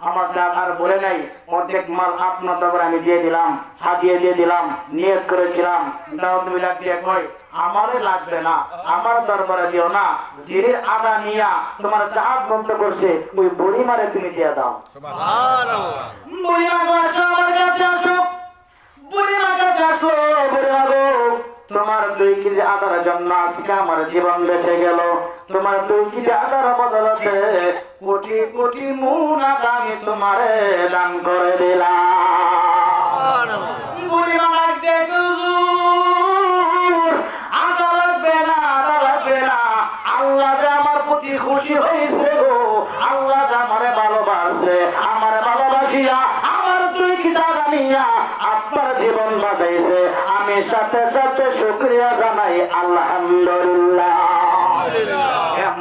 আমার জাহাজ আর বলে নাই, অর্ধেক মাল আপনার দরবারে আমি দিয়ে দিলাম, হাতিয়ে দিয়ে দিলাম, নিয়ত করেছিলাম। দাউদ নবী ডাক দিয়ে কয়, আমারে লাগবে না, আমার দরবারে দিও না, জিরে আদা নিয়া তোমার জাহাজ বন্ধ করছে ওই বুড়িমারে তুমি দিয়ে দাও। সুবহানাল্লাহ। বুড়িমা আসো, আমার কাছে আসো, বুড়িমা কাছে আসো, বুড়িমা গো তোমার 2 কেজি আদার জন্য আজকে আমার জীবন বেঁচে গেল, তোমার 2 কেজি আদার বদলাতে কোটি কোটি মুন আদা আমি তোমারে দান করে দিলাম। বুড়িমা ডাক দিয়ে, হুজুর আদা লাগবে না, আদা লাগবে না, আল্লাহ যে আমার প্রতি খুশি হয়েছে গো, আল্লাহ যে আমারে ভালোবাসে, আমারে ভালোবাসিয়া আমার 2 কেজি আদা নিয়া আপনার জীবন বাঁচাইছে, আমি সাথে সাথে শুকরিয়া জানাই আলহামদুলিল্লাহ।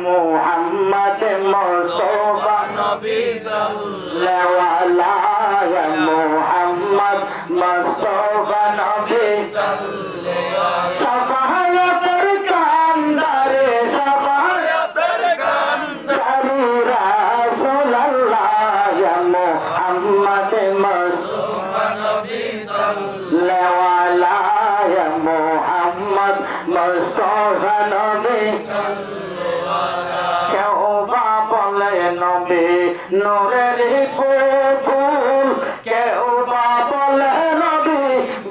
মুহাম্মদ মুস্তাফা নবী সাল্লাল্লাহু আলাইহি মুহাম্মদ মুস্তাফা নবী সাল্লাল্লাহু সাফায়াতের কান্দারে, সাফায়াতের কান্দারে রাসূলুল্লাহ মুহাম্মদ মুস্তাফা নবী সাল্লাল্লাহু আলাইহি মুহাম্মদ মুস্তাফা নবী কেউ বা বলে নবী নূরের ফুল, কেউ বা বলে নবী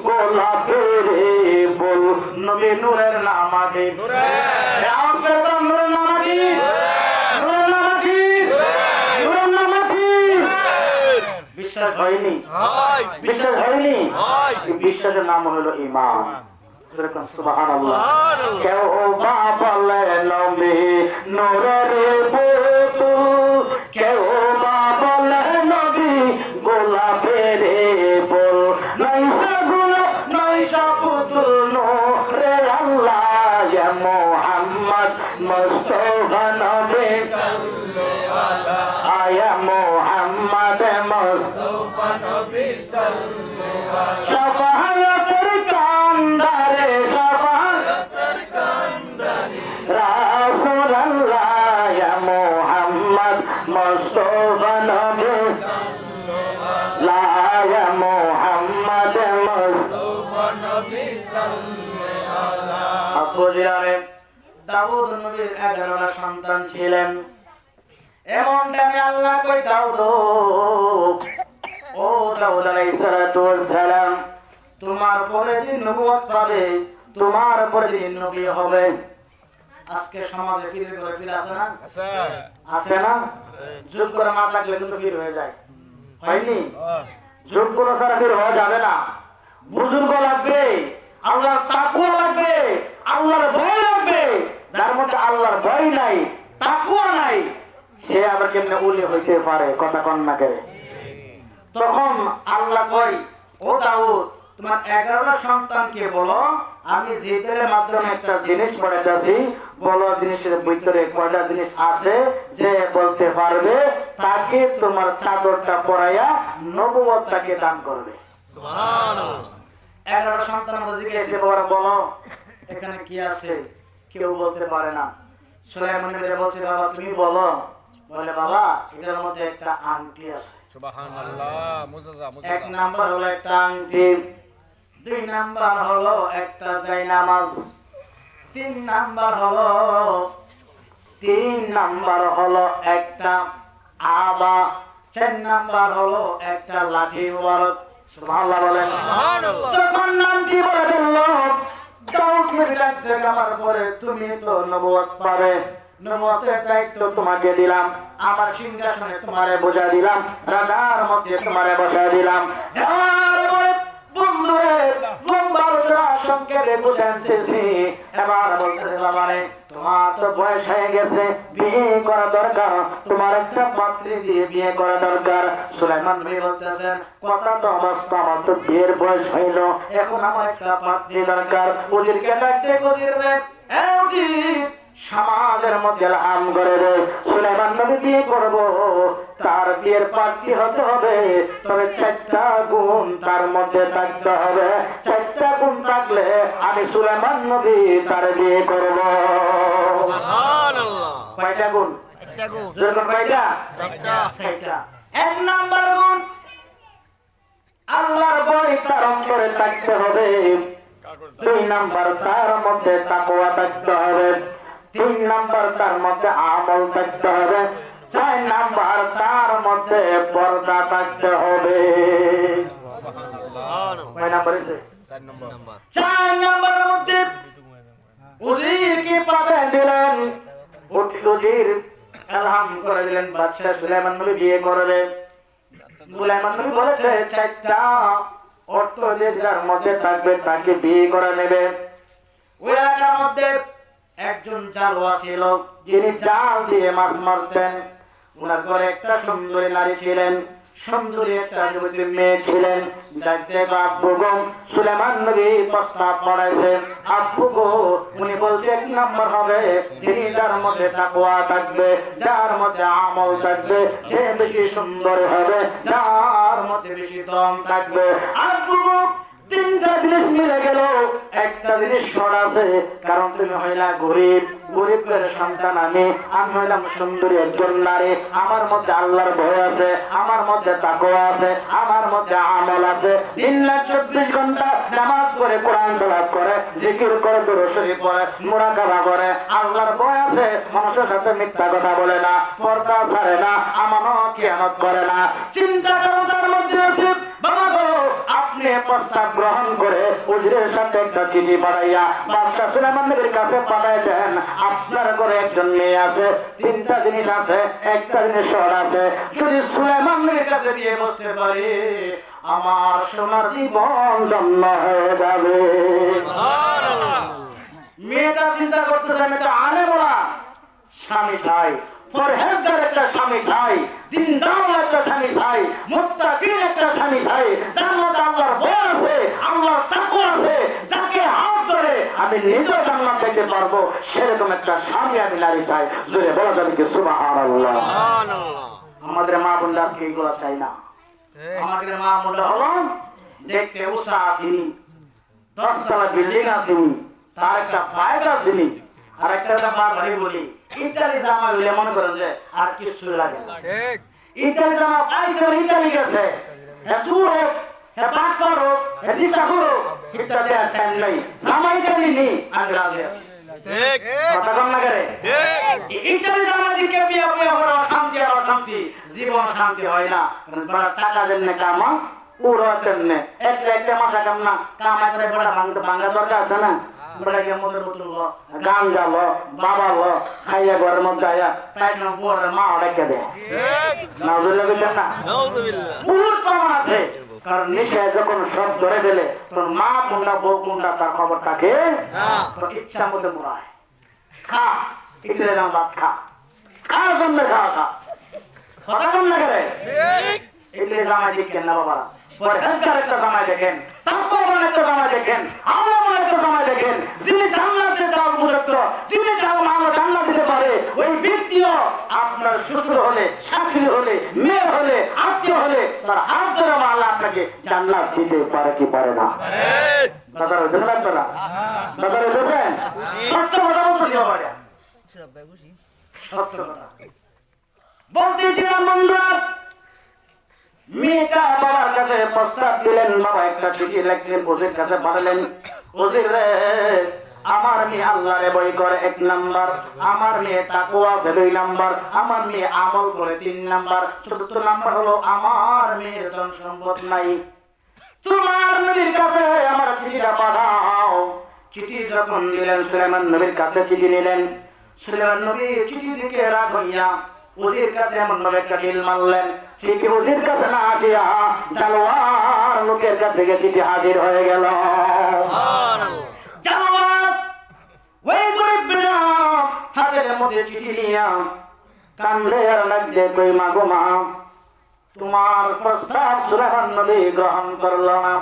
গোলাপের ফুল, নবী নূরের নামাজি, নূরের নামাজি, নূরের নামাজি, নূরের নামাজি। বিশ্বাস হয়নি? বিশ্বাস হয়নি? বিশ্বাসের নাম হলো ঈমান। সুবহানাল্লাহ। কেউ বা বলে নবী নূরের পুতুল, কেউ বা বলে নবী গোলাপের ফুল, নয়সা গোলাপ নয়সা পুতুল নূরে আল্লাহ মুহাম্মদ মুস্তাফা নবী সাল্লাল্লাহু আলাইহি মুহাম্মদ মুস্তাফা নবী সাল্লাল্লাহু আলাইহি সাফায়াতের কান্দারে, সাফায়াতের কান্দারে রাসূলুল্লাহ মুহাম্মদ মুস্তাফা নবী সাল্লাল্লাহু আলাইহি মুহাম্মদ মুস্তাফা নবী সাল্লাল্লাহু আলাইহি। আবু জিরারে দাউদ নবীর 11টা সন্তান ছিলেন। এমন টাইমে আল্লাহ কই, দাউদ ও দাউদ আলাইহিস সালাতু ওয়াস সালাম, তোমার পরে যে নবুয়ত পাবে, তোমার পরে যে নবী হবে। আজকে সমাজে ফিরে করে ফিরে আছে না? আছে না? যোগ্য না থাকলে কিন্তু ফির হয়ে যায়, হয়নি? যোগ্য ছাড়া ফির হওয়া যাবে না। বুজুর্গ লাগবে, আল্লাহর তাকওয়া লাগবে, আল্লাহর ভয় লাগবে। যার মধ্যে আল্লাহর ভয় নাই, তাকওয়া নাই, সে আবার কেমনে উলি হইতে পারে? কথা কন না করে। তখন আল্লাহ কই, ও দাউদ তোমার 11টা সন্তানকে বলো, আমি জিবরিলের মাধ্যমে একটা জিনিস পড়াইতেছি, বলো জিনিসের ভিতরে কয়টা জিনিস আছে, যে বলতে পারবে তাকে তোমার চাদরটা পরাইয়া নবুয়তটাকে দান করবে। সুবহানাল্লাহ। 11টা সন্তান আমরা জিজ্ঞেস করে বলো এখানে কি আছে, কেউ বলতে পারে না। সুলাইমান নবী বলছে, বাবা তুমি বলো। বলে, বাবা এটার মধ্যে একটা আংটি আছে। সুবহানাল্লাহ। মুজাজা এক নাম্বার হলো একটা আংটি, 2 নাম্বার হলো একটা জায়নামাজ, 3 নাম্বার হলো একটা আবা, 4 নাম্বার হলো একটা লাঠি মুবারক। সুবহানাল্লাহ বলেন। যখন নামটি বলে দিল দাউদ নবী ডাকতে যাওয়ার পরে তুমি তো নবুয়ত পাবে, নবুয়তের দায়িত্ব তোমাকে দিলাম, আমার সিংহাসনে তোমারে বোঝা দিলাম, রাজার মধ্যে তোমারে বসা দিলাম। এবার বন্ধুরে লম্বা আলোচনা সংক্ষেপে বুঝাতেছি। এবার বলতেছে বাবারে তোমার তো বয়স হয়ে গেছে, বিয়ে করা দরকার, তোমার একটা পাত্রী দিয়ে বিয়ে করা দরকার। সুলাইমান নবী বলতেছেন কথা তো অবস্থা, আমার তো বিয়ের বয়স হইল, এখন আমার একটা পাত্রী দরকার। উজিরকে ডাকতে উজির রে, এ উজির সমাজের মধ্যে আম করে রে, সুলাইমান নবী বিয়ে করব, তার বিয়ের পাত্রী হতে হবে, তবে 4টা গুণ তার মধ্যে থাকতে হবে। 4টা গুণ থাকলে আমি সুলাইমান নবী তার বিয়ে করব। সুবহানাল্লাহ। কয়টা গুণ? একটা গুণ। যেরকম কয়টা? 4টা। 1 নাম্বার গুণ আল্লাহর ভয় তার অন্তরে থাকতে হবে। 2 নাম্বার তার মধ্যে তাকওয়া থাকতে হবে। 3 নাম্বার তার মধ্যে আমল থাকতে হবে। 4 নাম্বার তার মধ্যে পর্দা থাকতে হবে। কয় নাম্বার আছে? 4 নম্বর। 4 নাম্বারের মধ্যে উজির কি পাবে দিলেন, উজির এলহাম করে দিলেন বাদশা সুলাইমান নবী বিয়ে করবে। সুলাইমান নবী বলেছে 4টা অর্থ যে যার মধ্যে থাকবে তাকে বিয়ে করে নেবে। ওই এলাকার মধ্যে একজন জালওয়া ছিল, যিনি জাল দিয়ে মাছ মারতেন। ওনার ঘরে একটা সুন্দরী নারী ছিলেন, সুন্দরী একটা যুবতী মেয়ে ছিলেন। দেখতে আব্বু গো, সুলাইমান নবী প্রস্তাব পড়াইছেন, আব্বু গো উনি বলছে 1 নাম্বার হবে যিনি যার মধ্যে তাকওয়া থাকবে, যার মধ্যে আমল থাকবে, যে বেশি সুন্দর হবে, যার মধ্যে বেশি দম থাকবে। আব্বু গো 3টা জিনিস মিলে গেল, একটা জিনিস শর্ট আছে, কারণ তুমি হইলা গরিব, গরিবের সন্তান আমি হইলাম সুন্দরী একজন নারী, আমার মধ্যে আল্লাহর ভয় আছে, আমার মধ্যে তাকওয়া আছে, আমার মধ্যে আমল আছে। 3/24 ঘন্টা নামাজ পড়ে, কোরআন তেলাওয়াত করে, জিকির করে, দুরূদ শরীফ পড়ে, মুরাকাবা করে, আল্লাহর ভয় আছে, মানুষের সাথে মিথ্যা কথা বলে না, পর্দা ছাড়ে না, আমানত খিয়ানত করে না। চিন্তা করো তার মধ্যে আছে। বাবা গো আপনি প্রস্তাব গ্রহণ করে উজিরের সাথে একটা চিঠি পাঠাইয়া বাদশা সুলাইমান নবীর কাছে পাঠাই দেন, আপনার ঘরে একজন মেয়ে আছে, 3টা জিনিস আছে, একটা জিনিস শর্ট আছে, যদি সুলাইমান নবীর কাছে বিয়ে বসতে পারে আমার সোনার জীবন ধন্য হয়ে যাবে। মেয়েটা চিন্তা করতেছে আমি একটা আলেমওয়ালা স্বামী চাই, পরহেজগার একটা স্বামী চাই, দিনদার একটা স্বামী চাই, মুত্তাকিন একটা স্বামী চাই, যার মধ্যে আল্লাহর ভয় আছে, আল্লাহর তাকওয়া আছে, যাকে হাত ধরে আমি নিজে জান্নাত পেতে পারবো, সেরকম একটা স্বামী আমি নারী চাই। জোরে বলা যাবে কি সুবহানাল্লাহ। আমাদের মা বোনরা কি এগুলো চাই না? আমাদের মা বোনরা হলো দেখতে উষা আসিনি, 10 তলা বিল্ডিং আসিনি, তার একটা বাইক আসিনি, আর একটা বাড়ি বলি ইটালি জামা হইলে মনে করেন যে আর কিছু লাগে না। ঠিক। ইটালি জামা পাইছে, ইটালি গেছে, চুর হোক, বাটপার হোক, দিশা হোক, ইটালি আর টাইম নাই, জামা ইটালি নেই, আমি রাজি আছি। ঠিক। কথা কম না করে ইটালি জামা দিকে বিয়া বিয়া হলো শান্তি আর অশান্তি, জীবন শান্তি হয় না। বড় টাকা দেন না কামা পুরো দেন না, একটা মাথা কাম না কামা করে বড় ভাঙা দরকার আছে না। বড়কে মদের বোতল লো, গান গালো, বাবা লো, খাইয়া ঘরের মধ্যে আয়া পাইছনা বড় মা রেখে দেয়। নাউজুবিল্লাহ বললেন না? নাউজুবিল্লাহ। বহুত প্রমাণ আছে, কারণ নিশায় যখন সব ধরে গেলে তোর মা কোনটা বউ কোনটা তার খবর থাকে তোর ইচ্ছা মতো মোড়ায় খা, ইটলে যাও ভাত খা, কার জন্য খাওয়া খা, কথা কম না করে ইটলে জামাই দেখেন না বাবারা, পরহেজগার একটা জামাই দেখেন, তাকওয়াবান একটা জামাই দেখেন, আল্লাহওয়ালা একটা জামাই দেখেন, যিনি জান্নাতে যাওয়ার উপযুক্ত, যিনি জান্নাত দিতে পারে, ওই ব্যক্তিও আপনার শ্বশুর হলে, শাশুড়ি হলে, মেয়ে হলে, আত্মীয় হলে তার হাত ধরে আল্লাহ আপনাকে জান্নাত দিতে পারে কি পারে না? দাদারা বুঝতে পারবেন না? দাদারা বুঝবেন? সত্য কথা বলছি বাবারা, সত্য কথা বলতেছিলাম বন্ধুরা। মেয়েটা বাবার কাছে প্রস্তাব দিলেন, বাবা একটা চিঠি লিখলেন, ওজির কাছে পাঠালেন। ওজির রে, আমার মেয়ে আল্লাহরে ভয় করে 1 নাম্বার, আমার মেয়ে তাকওয়া আছে 2 নাম্বার, আমার মেয়ে আমল করে 3 নাম্বার, 4th নাম্বার হলো আমার মেয়ের ধন সম্পদ নাই। তোমার নবীর কাছে আমার চিঠিটা পাঠাও। চিঠি যখন দিলেন, সুলাইমান নবীর কাছে চিঠি নিলেন। সুলাইমান নবী চিঠি দিকে রাগ হইয়া ওজির কাছে এমন ভাবে একটা ঢিল মারলেন, চিঠি ওজির কাছে না আসিয়া জালোয়ার লোকের কাছে গিয়ে চিঠি হাজির হয়ে গেল। জালোয়ার ওই গরিব বিনা হাতের মধ্যে চিঠি নিয়া কান্দে আর লাগছে, কই মা গো মা, তোমার প্রস্তাব সুলাইমান নবী গ্রহণ করল না।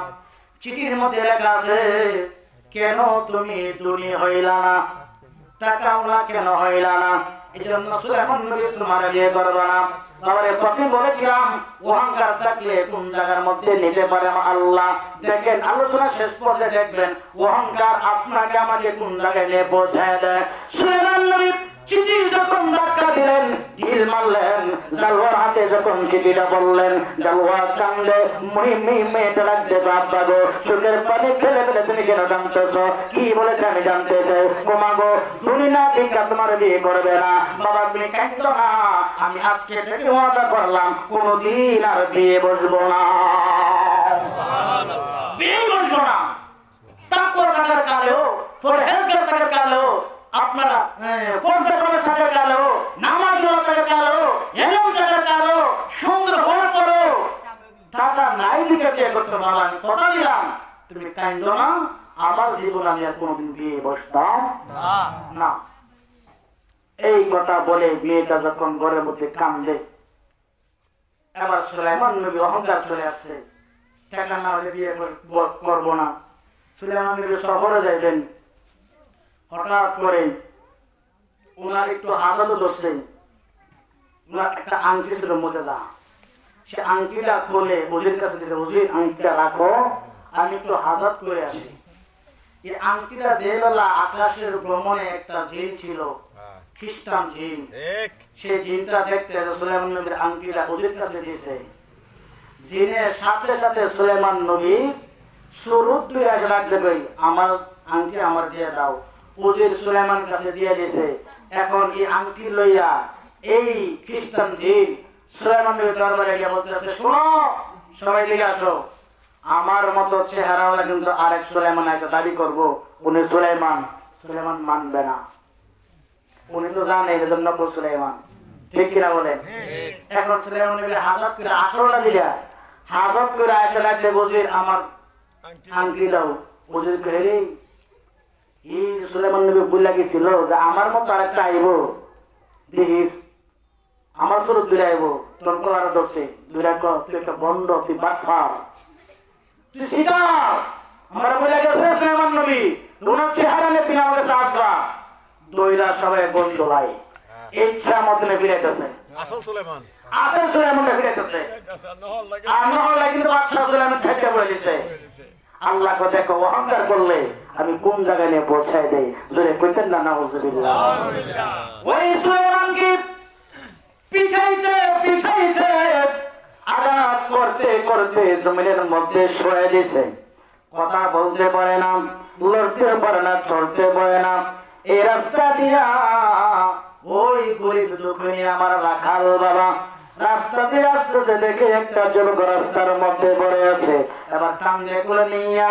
চিঠির মধ্যে লেখা আছে, কেন তুমি ধনী হইলা না, টাকাওয়ালা কেন হইলা না, এই জন্য সুলাইমান নবী তোমার বিয়ে করবে না। তাহলে প্রথমে বলেছিলাম অহংকার থাকলে কোন জায়গার মধ্যে নিতে পারে আল্লাহ। দেখেন আলোচনা শেষ পর্যায়ে দেখবেন অহংকার আপনাকে আমাকে কোন জায়গায় নিয়ে পৌঁছায় দেয়। সুলাইমান নবী চিঠি যখন ধাক্কা দিলেন, ঢিল মারলেন, জালোয়ার হাতে যখন চিঠিটা বললেন, জালোয়ার কান্দে, মেয়েটা লাগছে, বাবা গো, চোখের পানি ফেলে ফেলে তুমি কেন জানতেছ, কি বলেছে আমি জানতে চাই। কোমা গো, তুমি না দীক্ষা তোমার বিয়ে করবে না। বাবা তুমি কাঁদো না, আমি আজকে থেকে ওয়াদা করলাম কোনদিন আর বিয়ে বসবো না, বিয়ে বসবো না। তারপর থাকার কালেও, ফরহেজগার থাকার কালেও, আপনারা পর্দা করে থাকার কালেও, নামাজ পড়া থাকার কালেও, এলম থাকার কালেও, সুন্দর হওয়ার পরেও টাকা নাই দিকে বিয়ে করতে পারলাম, আমি কথা দিলাম তুমি কাঁদো না, আমার জীবন আমি আর কোনোদিন বিয়ে বসতাম না। এই কথা বলে মেয়েটা যখন ঘরের মধ্যে কান্দে, এবার সুলাইমান নবী অহংকার চলে আসছে, টাকা না হলে বিয়ে করবো না। সুলাইমান নবী শহরে যাইবেন, হঠাৎ করে ওনার একটু হাজারও ধরছেন, ওনার একটা আংটি ছিল মোজেদা, সে আংটিটা খুলে ওজির কাছে দিলে, ওজির আংটিটা রাখো, আমি একটু হাজার করে আসি। এই আংটিটা দেবেলা আকাশের ভ্রমণে একটা জিন ছিল, খ্রিস্টান জিন, সেই জিনটা দেখতে সুলাইমান নবীর আংটিটা ওজির কাছে দিয়েছে। জিনের সাথে সাথে সুলাইমান নবী সুরুত দুই আগে রাখতে কই, আমার আংটি আমার দিয়ে দাও। ওজির সুলাইমান কাছে দিয়ে দিয়েছে। এখন এই আংটি লইয়া এই খ্রিস্টান জিন সুলাইমান নবীর দরবারে গিয়ে বলতেছে, শোনো সবাই দিকে আসো, আমার মতো চেহারাওয়ালা কিন্তু আরেক সুলাইমান একটা দাবি করবো, উনি সুলাইমান। সুলাইমান মানবে না, উনি তো জানে এজন্য সুলাইমান, ঠিক কিনা বলেন? এখন সুলাইমান নবী হাজার করে আসরটা দিলা, হাজার করে আসে লাগছে, ওজির আমার আংটি দাও। ওজির কহে রে, এই সুলাইমান নবী বলে গেছিল যে আমার মতো আরেকটা আইব, দেখিস আমার তোর দূরে আইব, তোর কলার ধরছে, দূরে তুই একটা বন্ধ, তুই বাটফার, তুই সেটা আমরা বলে গেছে সুলাইমান নবী, ওনার চেহারা নিয়ে তুমি আমাকে আসবা। দইরা সবাই বন্ধ লাই ইচ্ছা মতনে ফিরাইতেছে, আসল সুলাইমান ফিরাইতেছে, আর নহল লাগে কিন্তু বাদশা সুলাইমান ঠাইটা বলে দিচ্ছে। আল্লাহ কে দেখো অহংকার করলে আমি কোন জায়গায় নিয়ে পৌঁছায় দেই, জোরে কইতেন না নাউজুবিল্লাহ। ওই সুলাইমানকে পিঠাইতে পিঠাইতে আঘাত করতে করতে জমিনের মধ্যে শুয়ে দিছে, কথা বলতে পারে না, লড়তে পারে না, চলতে পারে না। এই রাস্তা দিয়া ওই গরিব দুঃখী আমার রাখাল বাবা রাস্তাতে রাস্তাতে দেখে একটা যুবক রাস্তার মধ্যে পড়ে আছে, এবার কান্দে কোলে নিয়া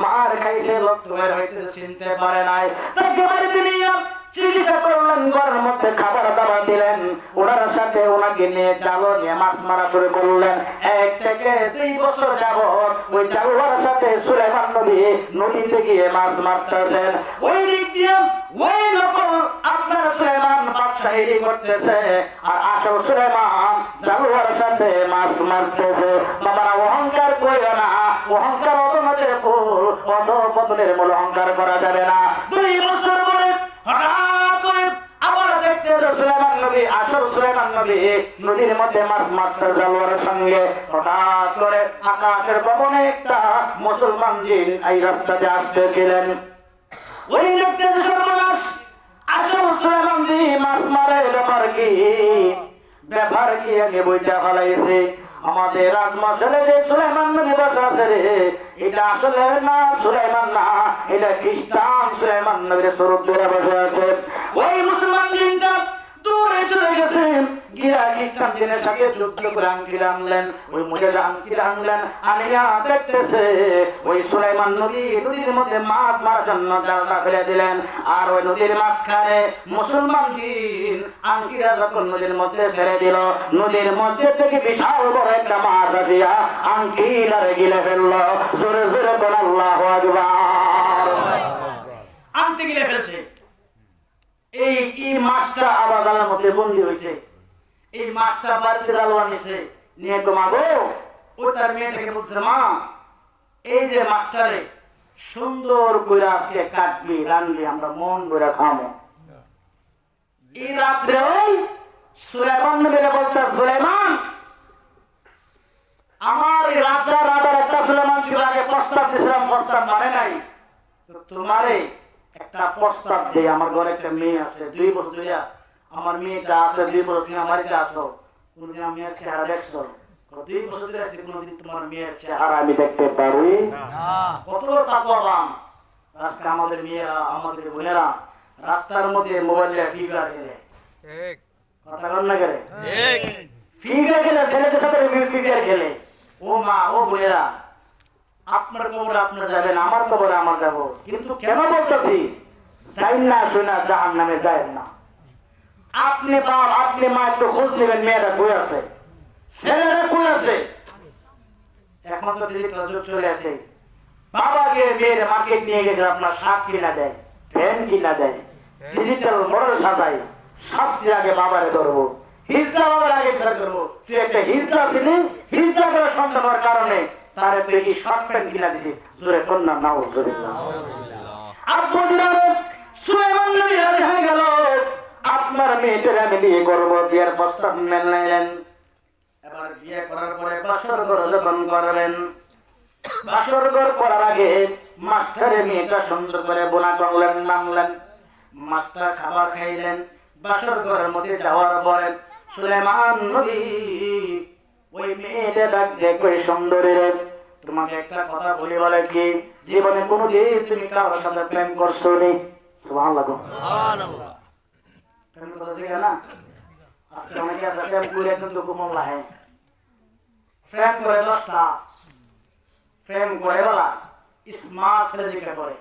মার খাইছে, রক্ত বের হইতে চিনতে পারে নাই, তাকে বাড়িতে নিয়া চিকিৎসা করলেন, ঘরের মধ্যে খাবার দাবার দিলেন, ওনার সাথে ওনাকে নিয়ে জাল নিয়ে মাছ মারা শুরু করলেন। 1 থেকে 2 বছর যাবত ওই জালুয়ার সাথে সুলাইমান নবী নদীতে গিয়ে মাছ মারতেছেন। ওই দিক দিয়ে ওই নকল আপনার সুলাইমান বাদশাহী করতেছে, আর আসল সুলাইমান জালুয়ার সাথে মাছ মারতেছে। বাবারা অহংকার করিও না, অহংকার অধমতের ফুল, অধপতনের মূল অহংকার করা যাবে না। 2 বছর পরে হঠাৎ করে আবার দেখতে সুলাইমান নবী, আসল সুলাইমান নবী নদীর মধ্যে মাছ মারতে জালুয়ার সঙ্গে, হঠাৎ করে আকাশের ভবনে একটা মুসলমান জিন এই রাস্তাতে আসতেছিলেন। ওই দেখতে সর্বনাশ, আসল সুলাইমান জি মাছ মারে ব্যাপার কি আমি বইটা ফেলাইছি। আমাদের রাজমহলে যে সুলাইমান নবী বসা আছে রে, এটা আসলে না সুলাইমান না, এটা খ্রিস্টান সুলাইমান নবীর স্বরূপ ধরে বসে আছে। ওই মুসলমান জিনটা দূরে চলে গেছেন, গিয়া খ্রিস্টান দিনের সাথে যুদ্ধ করে আংটিটা আনলেন। ওই মুজাহিদ আংটিটা আনলেন, আনিয়া দেখতেছে ওই সুলাইমান নবী নদীর মধ্যে মাছ মারার জন্য জালটা ফেলে দিলেন। আর ওই নদীর মাঝখানে মুসলমান জিন আংটিটা যখন নদীর মধ্যে ছেড়ে দিল, নদীর মধ্যে থেকে বিশাল বড় একটা মাছ আসিয়া আংটিটারে গিলে ফেললো। জোরে জোরে বল আল্লাহু আকবার। আংটি গিলে ফেলছে। এই মাছটা আবার জালের মধ্যে বন্দী হয়েছে। এই মাছটা বাড়িতে জালুয়া নিছে, নিয়ে তো মাগো ও তার মেয়েটাকে বলছে, মা এই যে মাছটারে সুন্দর করে আজকে কাটবি, রানবি, আমরা মন করে খামো। এই রাত্রে ওই সুলাইমান নবীকে বলছে, সুলাইমান আমার এই রাজার একটা সুলাইমান ছিল, আগে প্রস্তাব দিয়েছিলাম, প্রস্তাব মানে নাই, তো তোমারে একটা প্রস্তাব দেই। আমার ঘরে একটা মেয়ে আছে, 2 বছর ধরে আমার মেয়েটা আছে, 2 বছর তুমি আমার কাছে আসো, কোনদিন আমার মেয়ের চেহারা দেখছো? 2 বছর ধরে আছে, কোনদিন তোমার মেয়ের চেহারা আমি দেখতে পারি না। কত তাকওয়াবান আজকে আমাদের মেয়েরা, আমাদের বোনেরা রাস্তার মধ্যে মোবাইলে ফ্রি ফায়ার খেলে, ঠিক কথা বল না গেলে ঠিক ফ্রি ফায়ার খেলে, ছেলেদের সাথে ফ্রি ফায়ার খেলে। ও মা, ও বোনেরা, আপনার কবরে আপনি যাবেন, আমার কবরে আমার যাব, কিন্তু কেন বলতেছি যাই না শোনা জাহান্নামে যায় না। আপনি বাপ, আপনি মা একটু খোঁজ নেবেন, মেয়েরা কই আছে, ছেলেরা কই আছে। এখন তো ডিজিটাল যুগ চলে আসে, বাবাকে মেয়ের মার্কেট নিয়ে গেছে, আপনার শাক কিনা দেয়, ফ্যান কিনা দেয়, ডিজিটাল মডেল সাজাই, সবচেয়ে আগে বাবারে ধরবো, হিজড়া বাবার আগে ছেড়ে করবো। তুই একটা হিজড়া কিনি, হিজড়া করে সন্তান হওয়ার কারণে তার দেখি শর্ট প্যান্ট কিনা দিছি, জোরে কন্যা নাও জোরে সুলাইমান নবী রাজি হয়ে গেল, আপনার মেয়েটার আমি বিয়ে করবো, বিয়ের প্রস্তাব মেলাইলেন। এবার বিয়ে করার পরে বাসর ঘর যখন করলেন, বাসর ঘর করার আগে মাস্টারে মেয়েটা সুন্দর করে বোনা করলেন, নামলেন, মাস্টার খাবার খাইলেন। বাসর ঘরের মধ্যে যাওয়ার পরে সুলাইমান নবী ওই মেয়েটা ডাক দেখো, সুন্দরী রে, তোমাকে একটা কথা বলি, বলে কি জীবনে কোনোদিন তুমি কারোর সাথে প্রেম করছো নি? সুবহানাল্লাহ, সুবহানাল্লাহ। প্রেম কথা শিখে না। আজকে অনেকে আছে প্রেম করে কিন্তু কুমল লাহে, প্রেম করে 10টা, প্রেম করে বলা স্মার্ট ছেলে দিকে করে,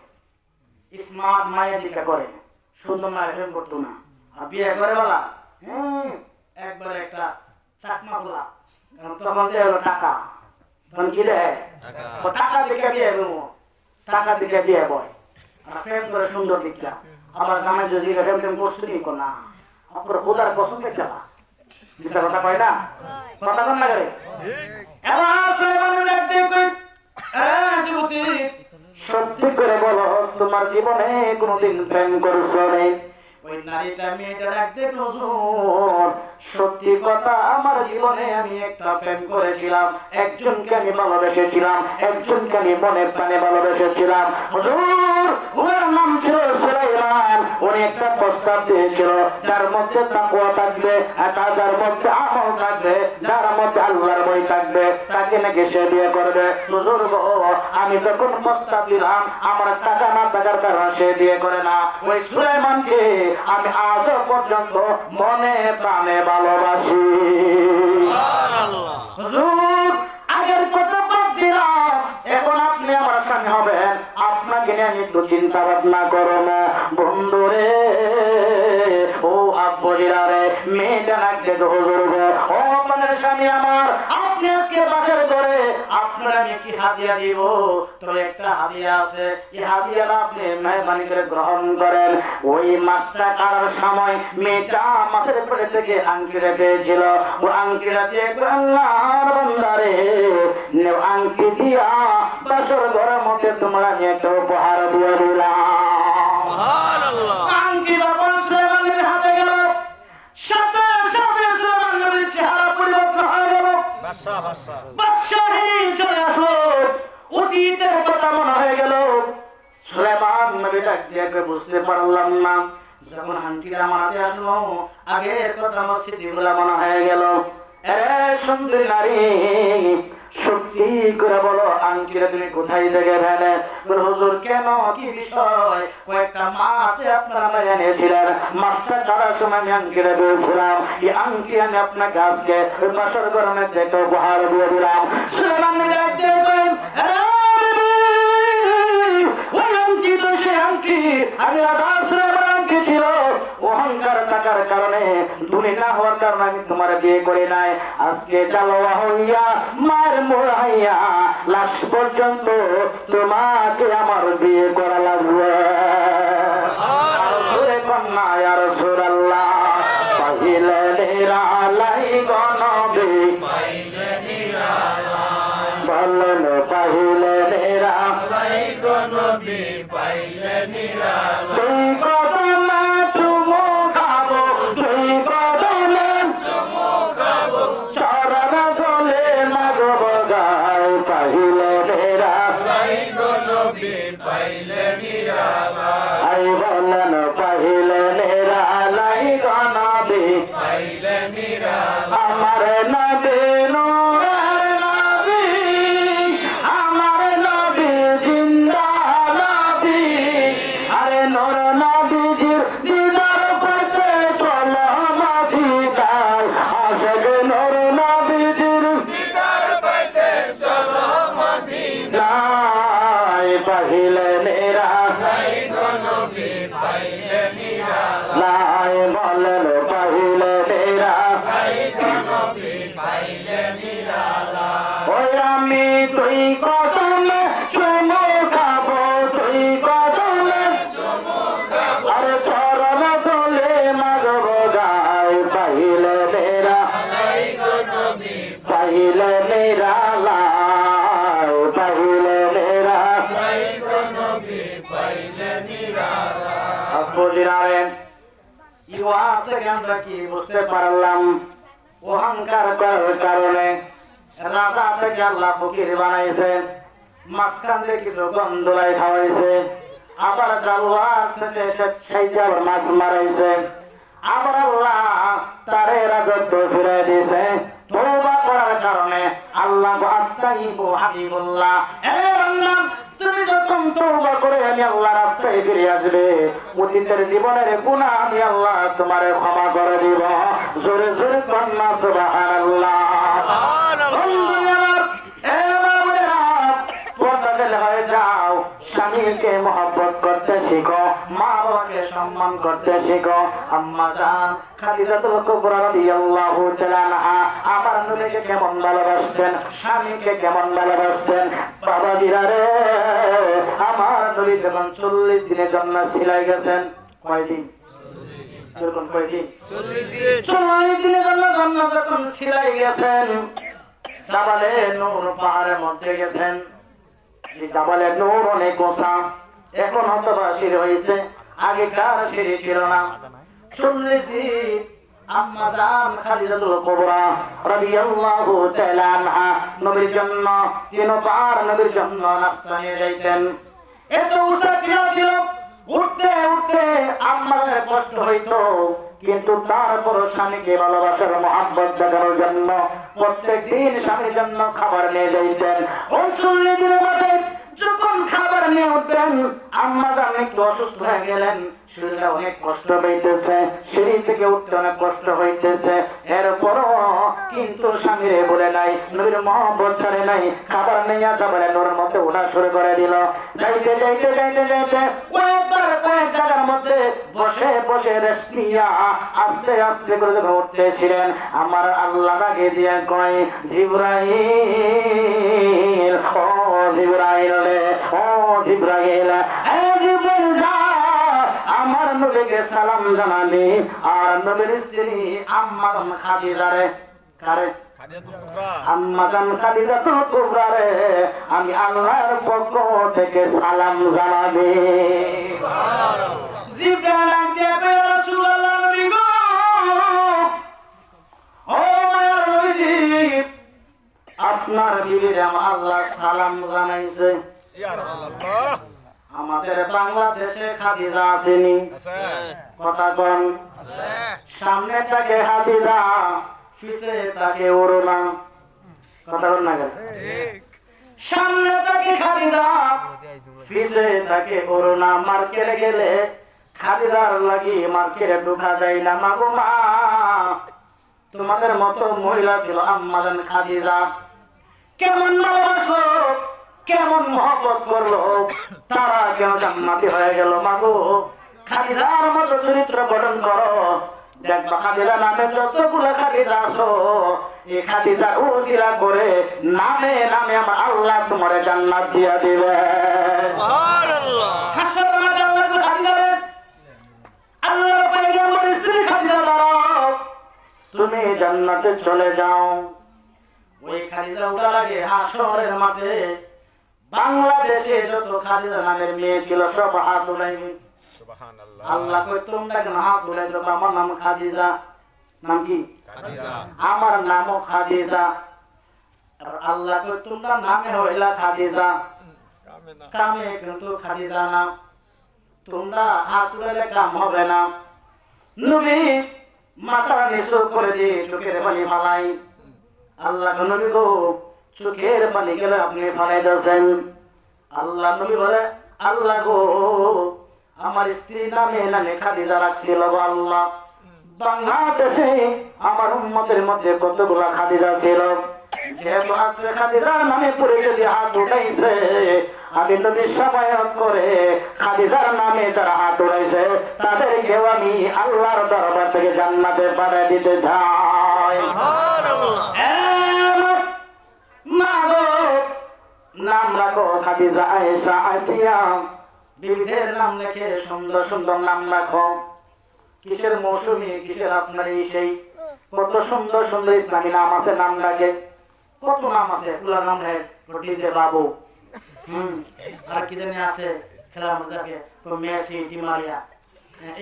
স্মার্ট মায়ের দিকে করে, সুন্দর মায়ের প্রেম করতো না। আর বিয়ে করে বলা একবারে একটা চাকমা বলা, কারণ তখন দেয় হলো টাকা, তখন কি দেয় টাকা দিকে বিয়ে করবো, টাকা দিকে বিয়ে বয়। আর প্রেম করে সুন্দর দিকটা, আবার জামাই যদি প্রেম করছো নি না, আপনার খোদার পছন্দ খেলা, যেটা কথা কয় না, কথা কন না করে। সত্যি করে বলো, তোমার জীবনে কোনদিন প্রেম করছো নি? ওই নারীটা মেয়েটা ডাকতে, সত্যি কথা আমার জীবনে আমি একটা প্রেম করেছিলাম, একজনকে আমি ভালোবেসেছিলাম, একজনকে আমি মনের প্রাণে ভালোবেসেছিলাম। হুজুর, ওনার নাম ছিল সুলাইমান। উনি একটা প্রস্তাব দিয়েছিল, যার মধ্যে তাকওয়া থাকবে, যার মধ্যে আমল থাকবে, যার মধ্যে আল্লাহর ভয় থাকবে, তাকে নাকি সে বিয়ে করবে। হুজুর গো, আমি যখন প্রস্তাব দিলাম, আমার টাকা না থাকার কারণে সে বিয়ে করে না। ওই সুলাইমানকে আমি আজ পর্যন্ত মনে প্রাণে ভালোবাসি। হুজুর, আগের কথা বাদ দিলাম, এখন আপনি আমার স্বামী হবেন, আপনাকে নিয়ে আমি একটু চিন্তা ভাবনা করো না। বন্ধুরে, ও আব্বুজিরা রে, মেয়েটা নাকি হুজুর গো, ও আপনার স্বামী আমার, আপনি আজকে বাসের করে আপনার আমি কি হাদিয়া দিব? তো একটা হাদিয়া আছে, এই হাদিয়াটা আপনি মেহরবানি করে গ্রহণ করেন। ওই মাছটা কাটার সময় মেয়েটা মাছের পেটে থেকে আংটিটা পেয়েছিল, ও আংটিটা দিয়ে আল্লাহর বান্দারে, আংটি দিয়া বাসর ঘরের মধ্যে তোমরা আমি একটা উপহার দিয়ে দিলাম। আংটি যখন সুলাইমান নবীর হাতে গেল, সাথে সাথে সুলাইমান নবীর চেহারা পরিবর্তন হয়ে গেল, বাদশাহী চলে আসলো, অতীতের কথা মনে হয়ে গেল। সুলাইমান নবী ডাক দিয়ে বুঝতে পারলাম না, যখন আংটিটা আমার হাতে আসলো, আগের কথা আমার স্মৃতিগুলা মনে হয়ে গেল। সুন্দরী নারী, সত্যি করে বলো আংটিটা তুমি কোথায় থেকে ফেলে? হুজুর কেন, কি বিষয়? কয়েকটা মাস আপনার আমায় এনেছিলেন, মাছটা কাটার সময় আমি আংটিটা দিয়েছিলাম, এই আংটি আমি আপনাকে আজকে ওই বাসর গরমের থেকে উপহার দিয়ে দিলাম। সুলেমান ওই আংটি তো সে আংটি আমি রাজা সুলেমান আংটি ছিল, অহংকার থাকার কারণে, তুমি না হওয়ার কারণে আমি তোমার বিয়ে করে নাই। আজকে চালো হইয়া মার মোড়াইয়া লাশ পর্যন্ত তোমাকে আমার বিয়ে করা লাগবে। কন্যা ইয়া রাসূলুল্লাহ, পাইলে নিরালাই গনবী, বলেন পাইলে নিরালাই গনবী, পাইলে নিরালাই। তুই কদমে চুমু খাবো, তুই কদমে চুমু খাবো, চরণ ধুলে মাগব গায়, পাইলে নিরালাই গনবী, পাইলে নিরালাই। আই বলেন পাইলে নিরালাই গনবী, পাইলে নিরালাই। আমার নবী নূরের নবী, আমার নবী জিন্দা নবী, আরে নূর নবীজির দিদার করতে চলো মদিনায়, আশিক নূর নবীজির দিদার করতে চলো মদিনায়, পাইলে নিরালাই গনবী, পাইলে নিরালাই। বলেন পাইলে নিরালাই গনবী, পাইলে নিরালাই। ওই আমি তুই কদমে চুমু খাবো, তুই কদমে চুমু খাবো, আরে চরণ ধুলে মাগব গায়, পাইলে নিরালাই গনবী, পাইলে নিরালাই, পাইলে নিরালাই গনবী, পাইলে নিরালাই। আপু জিনারে, ইহা থেকে আমরা কি বুঝতে পারলাম? অহংকার করার কারণে রাজা থেকে আল্লাহ ফকির বানাইছে, মাঝখান থেকে কিছু গন্ধলাই খাওয়াইছে, আবার জালুয়ার থেকে সাইজাবার মাছ মারাইছে, আবার আল্লাহ তারে রাজত্ব ফিরে দিয়েছে। তওবা করার কারণে আল্লাহ আত্তাইবু হাবিবুল্লাহ, এ বান্দা তুমি যখন তওবা করে আমি আল্লাহ রাস্তায় ফিরে আসবে, অতীতের জীবনের গুনাহ আমি আল্লাহ তোমারে ক্ষমা করে দিব। জোরে জোরে কন্যা সুবহানাল্লাহ। হয়ে যাও, স্বামীকে মহব্বত করতে শিখো, মা বাবাকে সম্মান করতে শিখো। আম্মা জান খাদিজাতুল কুবরা রাদিয়াল্লাহু তাআলা আনহা আমার নবীকে কেমন ভালোবাসতেন, স্বামীকে কেমন ভালোবাসতেন। বাবা দিদারে, আমার নবী যখন 40 দিনের জন্য ছিলাই গেছেন, কয়দিন? এরকম কয়দিন? 40 দিনের জন্য যখন ছিলাই গেছেন, জাবালে নূর পাহাড়ের মধ্যে গেছেন। জাবালে নূর অনেক গোছা, এখন হয়তো বা সিঁড়ি হয়েছে, আগেকার সিঁড়ি ছিল না। 40 দিন আম্মা জান খাদিজাতুল কুবরা রাদিয়াল্লাহু তাআলা আনহা নবীর জন্য 3 বার নবীর জন্য নাস্তা নিয়ে যাইতেন। এত উঁচা টিলা ছিল, উঠতে উঠতে আম্মাদের কষ্ট হইতো, কিন্তু তারপর স্বামীকে ভালোবাসার মহব্বত দেখানোর জন্য প্রত্যেক দিন স্বামীর জন্য খাবার নিয়ে যাইতেন। 39 দিনের মাথায় যখন খাবার নিয়ে উঠতেন, আম্মা জান একটু অসুস্থ হয়ে গেলেন, শরীরে অনেক কষ্ট পাইতেছে, সিঁড়ি থেকে উঠতে অনেক কষ্ট হইতেছে। এরপরও কিন্তু স্বামীরে বলে নাই, নবীর মহব্বত ছাড়ে নাই, খাবার নিয়ে যাবে নূরের মধ্যে ওঠা শুরু করে দিল। যাইতে যাইতে যাইতে যাইতে কয়েকবার কয়েক জায়গার মধ্যে বসে বসে রেস্ট নিয়া আস্তে আস্তে করে যখন উঠতেছিলেন, আমার আল্লাহ ডাকে দিয়ে কয়, জিবরাইল, ও জিবরাইল রে, ও জিবরাইল, এ জিবরাইল যা আমার নবীকে সালাম জানাবি। আর নবীর স্ত্রী আম্মা জান খাদিজা রে, কারে? আম্মা জান খাদিজাতুল কুবরা রে আমি আল্লাহর পক্ষ থেকে সালাম জানাবি। জিবরাইল দিয়ে কয়, রাসূলুল্লাহ নবী গো, ও মায়ার নবীজি, আপনার বিবিরে আল্লাহ সালাম জানাইছে। ইয়া রাসূলুল্লাহ, আমাদের বাংলাদেশে খাদিজা আসেনি, কথা কোন? সামনে থাকে খাদিজা, পিছে তাকে ওড়না, কথা বল না কেন? সামনে তাকে খাদিজা, পিছে তাকে ওড়না। মার্কেটে গেলে খাদিজার লাগি মার্কেটে ঢোকা যায় না। মাগো মা, তোমাদের মতো মহিলা ছিল আম্মাজান খাদিজা, কেমন ভালোবাসলো, কেমন মহব্বত করলো, তারা কেন জান্নাতি হয়ে গেল। মাগো, খাদিজার মতো চরিত্র গঠন করো। দেখবা খাদিজা নামে যতগুলো খাদিজা আছো, এই খাদিজা উজিলা করে নামে নামে আমার আল্লাহ তোমার জান্নাত দিয়া দিবে। সুবহানাল্লাহ। হাসরের মাঠে আল্লাহ খাদিজা রে, আল্লাহর পয়গম্বরের স্ত্রী খাদিজা দাও, তুমি জান্নাতে চলে যাও। ওই খাদিজা উঠা লাগে হাসরের মাঠে। বাংলাদেশে যত খাদিজা নামের মেয়ে ছিল সব হাত উঠাইবে। আল্লাহ কই তোমরা কেন হাত উঠাইছো? আমার নাম খাদিজা। নাম কি? আমার নামও খাদিজা। আর আল্লাহ কই তোমরা নামে হইলা খাদিজা, কামে কিন্তু খাদিজা না। তোমরা হাত উঠাইলে কাম হবে না। নবী মাথা নিচু করে দিয়ে চোখের পানি ফালাই। আল্লাহ নবী গো, চোখের পানি গেলে আপনি ফালাই দিয়েছেন। আল্লাহ নবী বলে, আল্লাহ গো, আমার স্ত্রী নামে নামে খাদিজা রাখছিল গো আল্লাহ। বাংলাদেশে আমার উম্মতের মধ্যে কতগুলা খাদিজা ছিল, যেহেতু আজকে খাদিজার নামে পড়ে যদি হাত উঠাইছে, আমি নবী সমায়ত করে খাদিজার নামে যারা হাত উঠাইছে তাদেরকেও আমি আল্লাহর দরবার থেকে জান্নাতে পাঠিয়ে দিতে চাই। মা গো, নাম রাখো খাদিজা, আয়েশা, আসিয়া, বিবিদের নাম লেখে সুন্দর সুন্দর নাম রাখো। কিসের মৌসুমী, কিসের আপনার এই সেই, কত সুন্দর সুন্দর ইসলামী নাম আছে। নাম রাখে কত নাম আছে, ফুলার নাম হে ডিজে বাবু, আর কি জানি আছে খেলার মধ্যে মেসি, ডিমারিয়া,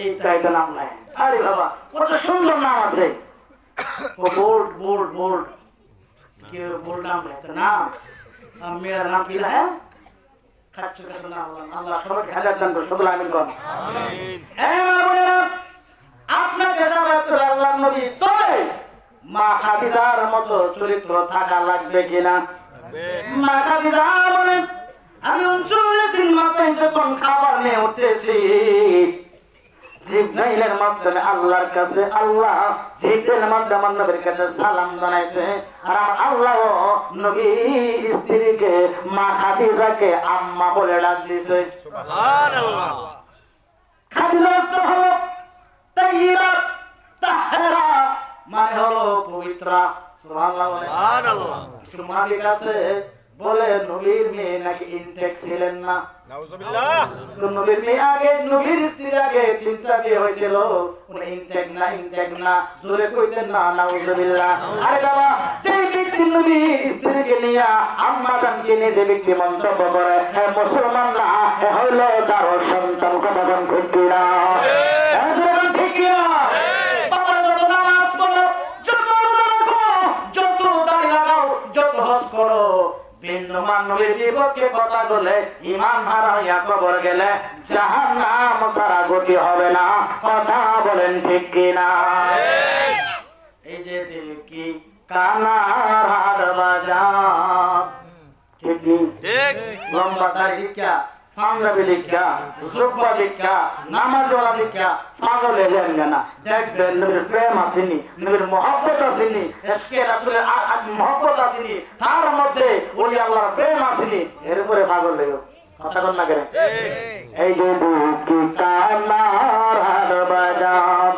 এই টাইপের নাম নাই। আরে বাবা, কত সুন্দর নাম আছে। বোল্ড বোল্ড বোল্ড, কি বোল্ড নাম লেখতে না, মেয়ের নাম কি না? হ্যাঁ, খাচ্ছ কত নাম। আল্লাহ সবাইকে হাজার দান করুন, সকলে আমিন করুন। আপনাকে সবাই আল্লাহ নবী, তবে মা খাদিজার মতো চরিত্র থাকা লাগবে কিনা? মা খাদিজা বলেন, আমি 39 দিন মাথায় যখন খাবার নিয়ে উঠতেছি, জিবরাইলের মাধ্যমে আল্লাহর কাছে, আল্লাহ জিবরাইলের মাধ্যমে আমার নবীর কাছে সালাম জানাইছে। আর আমার আল্লাহ নবী স্ত্রীকে মা খাদিজাকে আম্মা বলে ডাক দিয়েছে। সুবহানাল্লাহ। খাদিজা তো হলো তাইয়্যিবা তাহরা, মানে হলো পবিত্রা। সুবহানাল্লাহ। সুবহানাল্লাহ। কিছু মালিক আছে বলে নবীর মেয়ে নাকি ইনটেক ছিলেন না। নাউজুবিল্লাহ। নবীর মেয়ে আগে, নবীর স্ত্রীর আগে 3টা বিয়ে হয়েছিল, উনি ইনটেক না, ইনটেক না, জোরে কইতেন না নাউজুবিল্লাহ। আরে বাবা, যে ব্যক্তি নবী স্ত্রীকে নিয়ে আম্মা জানকে নিয়ে যে ব্যক্তি মন্তব্য করে, হ্যাঁ মুসলমান না, হইল তার সন্তান। কথা বলেন ঠিক কিনা? ঠিক কিনা? বাবা, যত নামাজ পড়ো, যত রোজা রাখো, যত দাড়ি লাগাও, যত হজ করো, বিন্দুমান নবীর বিপক্ষে কথা বলে ঈমান হারাইয়া কবর গেলে জাহান্নাম ছাড়া গতি হবে না। কথা বলেন ঠিক কিনা? এই যে দেখি কানার হাট বাজার, ঠিক কি? ঠিক। লম্বা দাড়ি দীক্ষা, পাঞ্জাবি দীক্ষা, জুব্বা দীক্ষা, নামাজওয়ালা দীক্ষা, পাগল হয়ে যান না। দেখবেন নবীর প্রেম আসেনি, নবীর মহব্বত আসেনি, এসকে রাসূলের মহব্বত আসেনি, তার মধ্যে ওই আল্লাহর প্রেম আসেনি, এর উপরে পাগল হয়ে গেল। কথা বল না কেন? এই যে দুঃখী কানার হাট বাজার,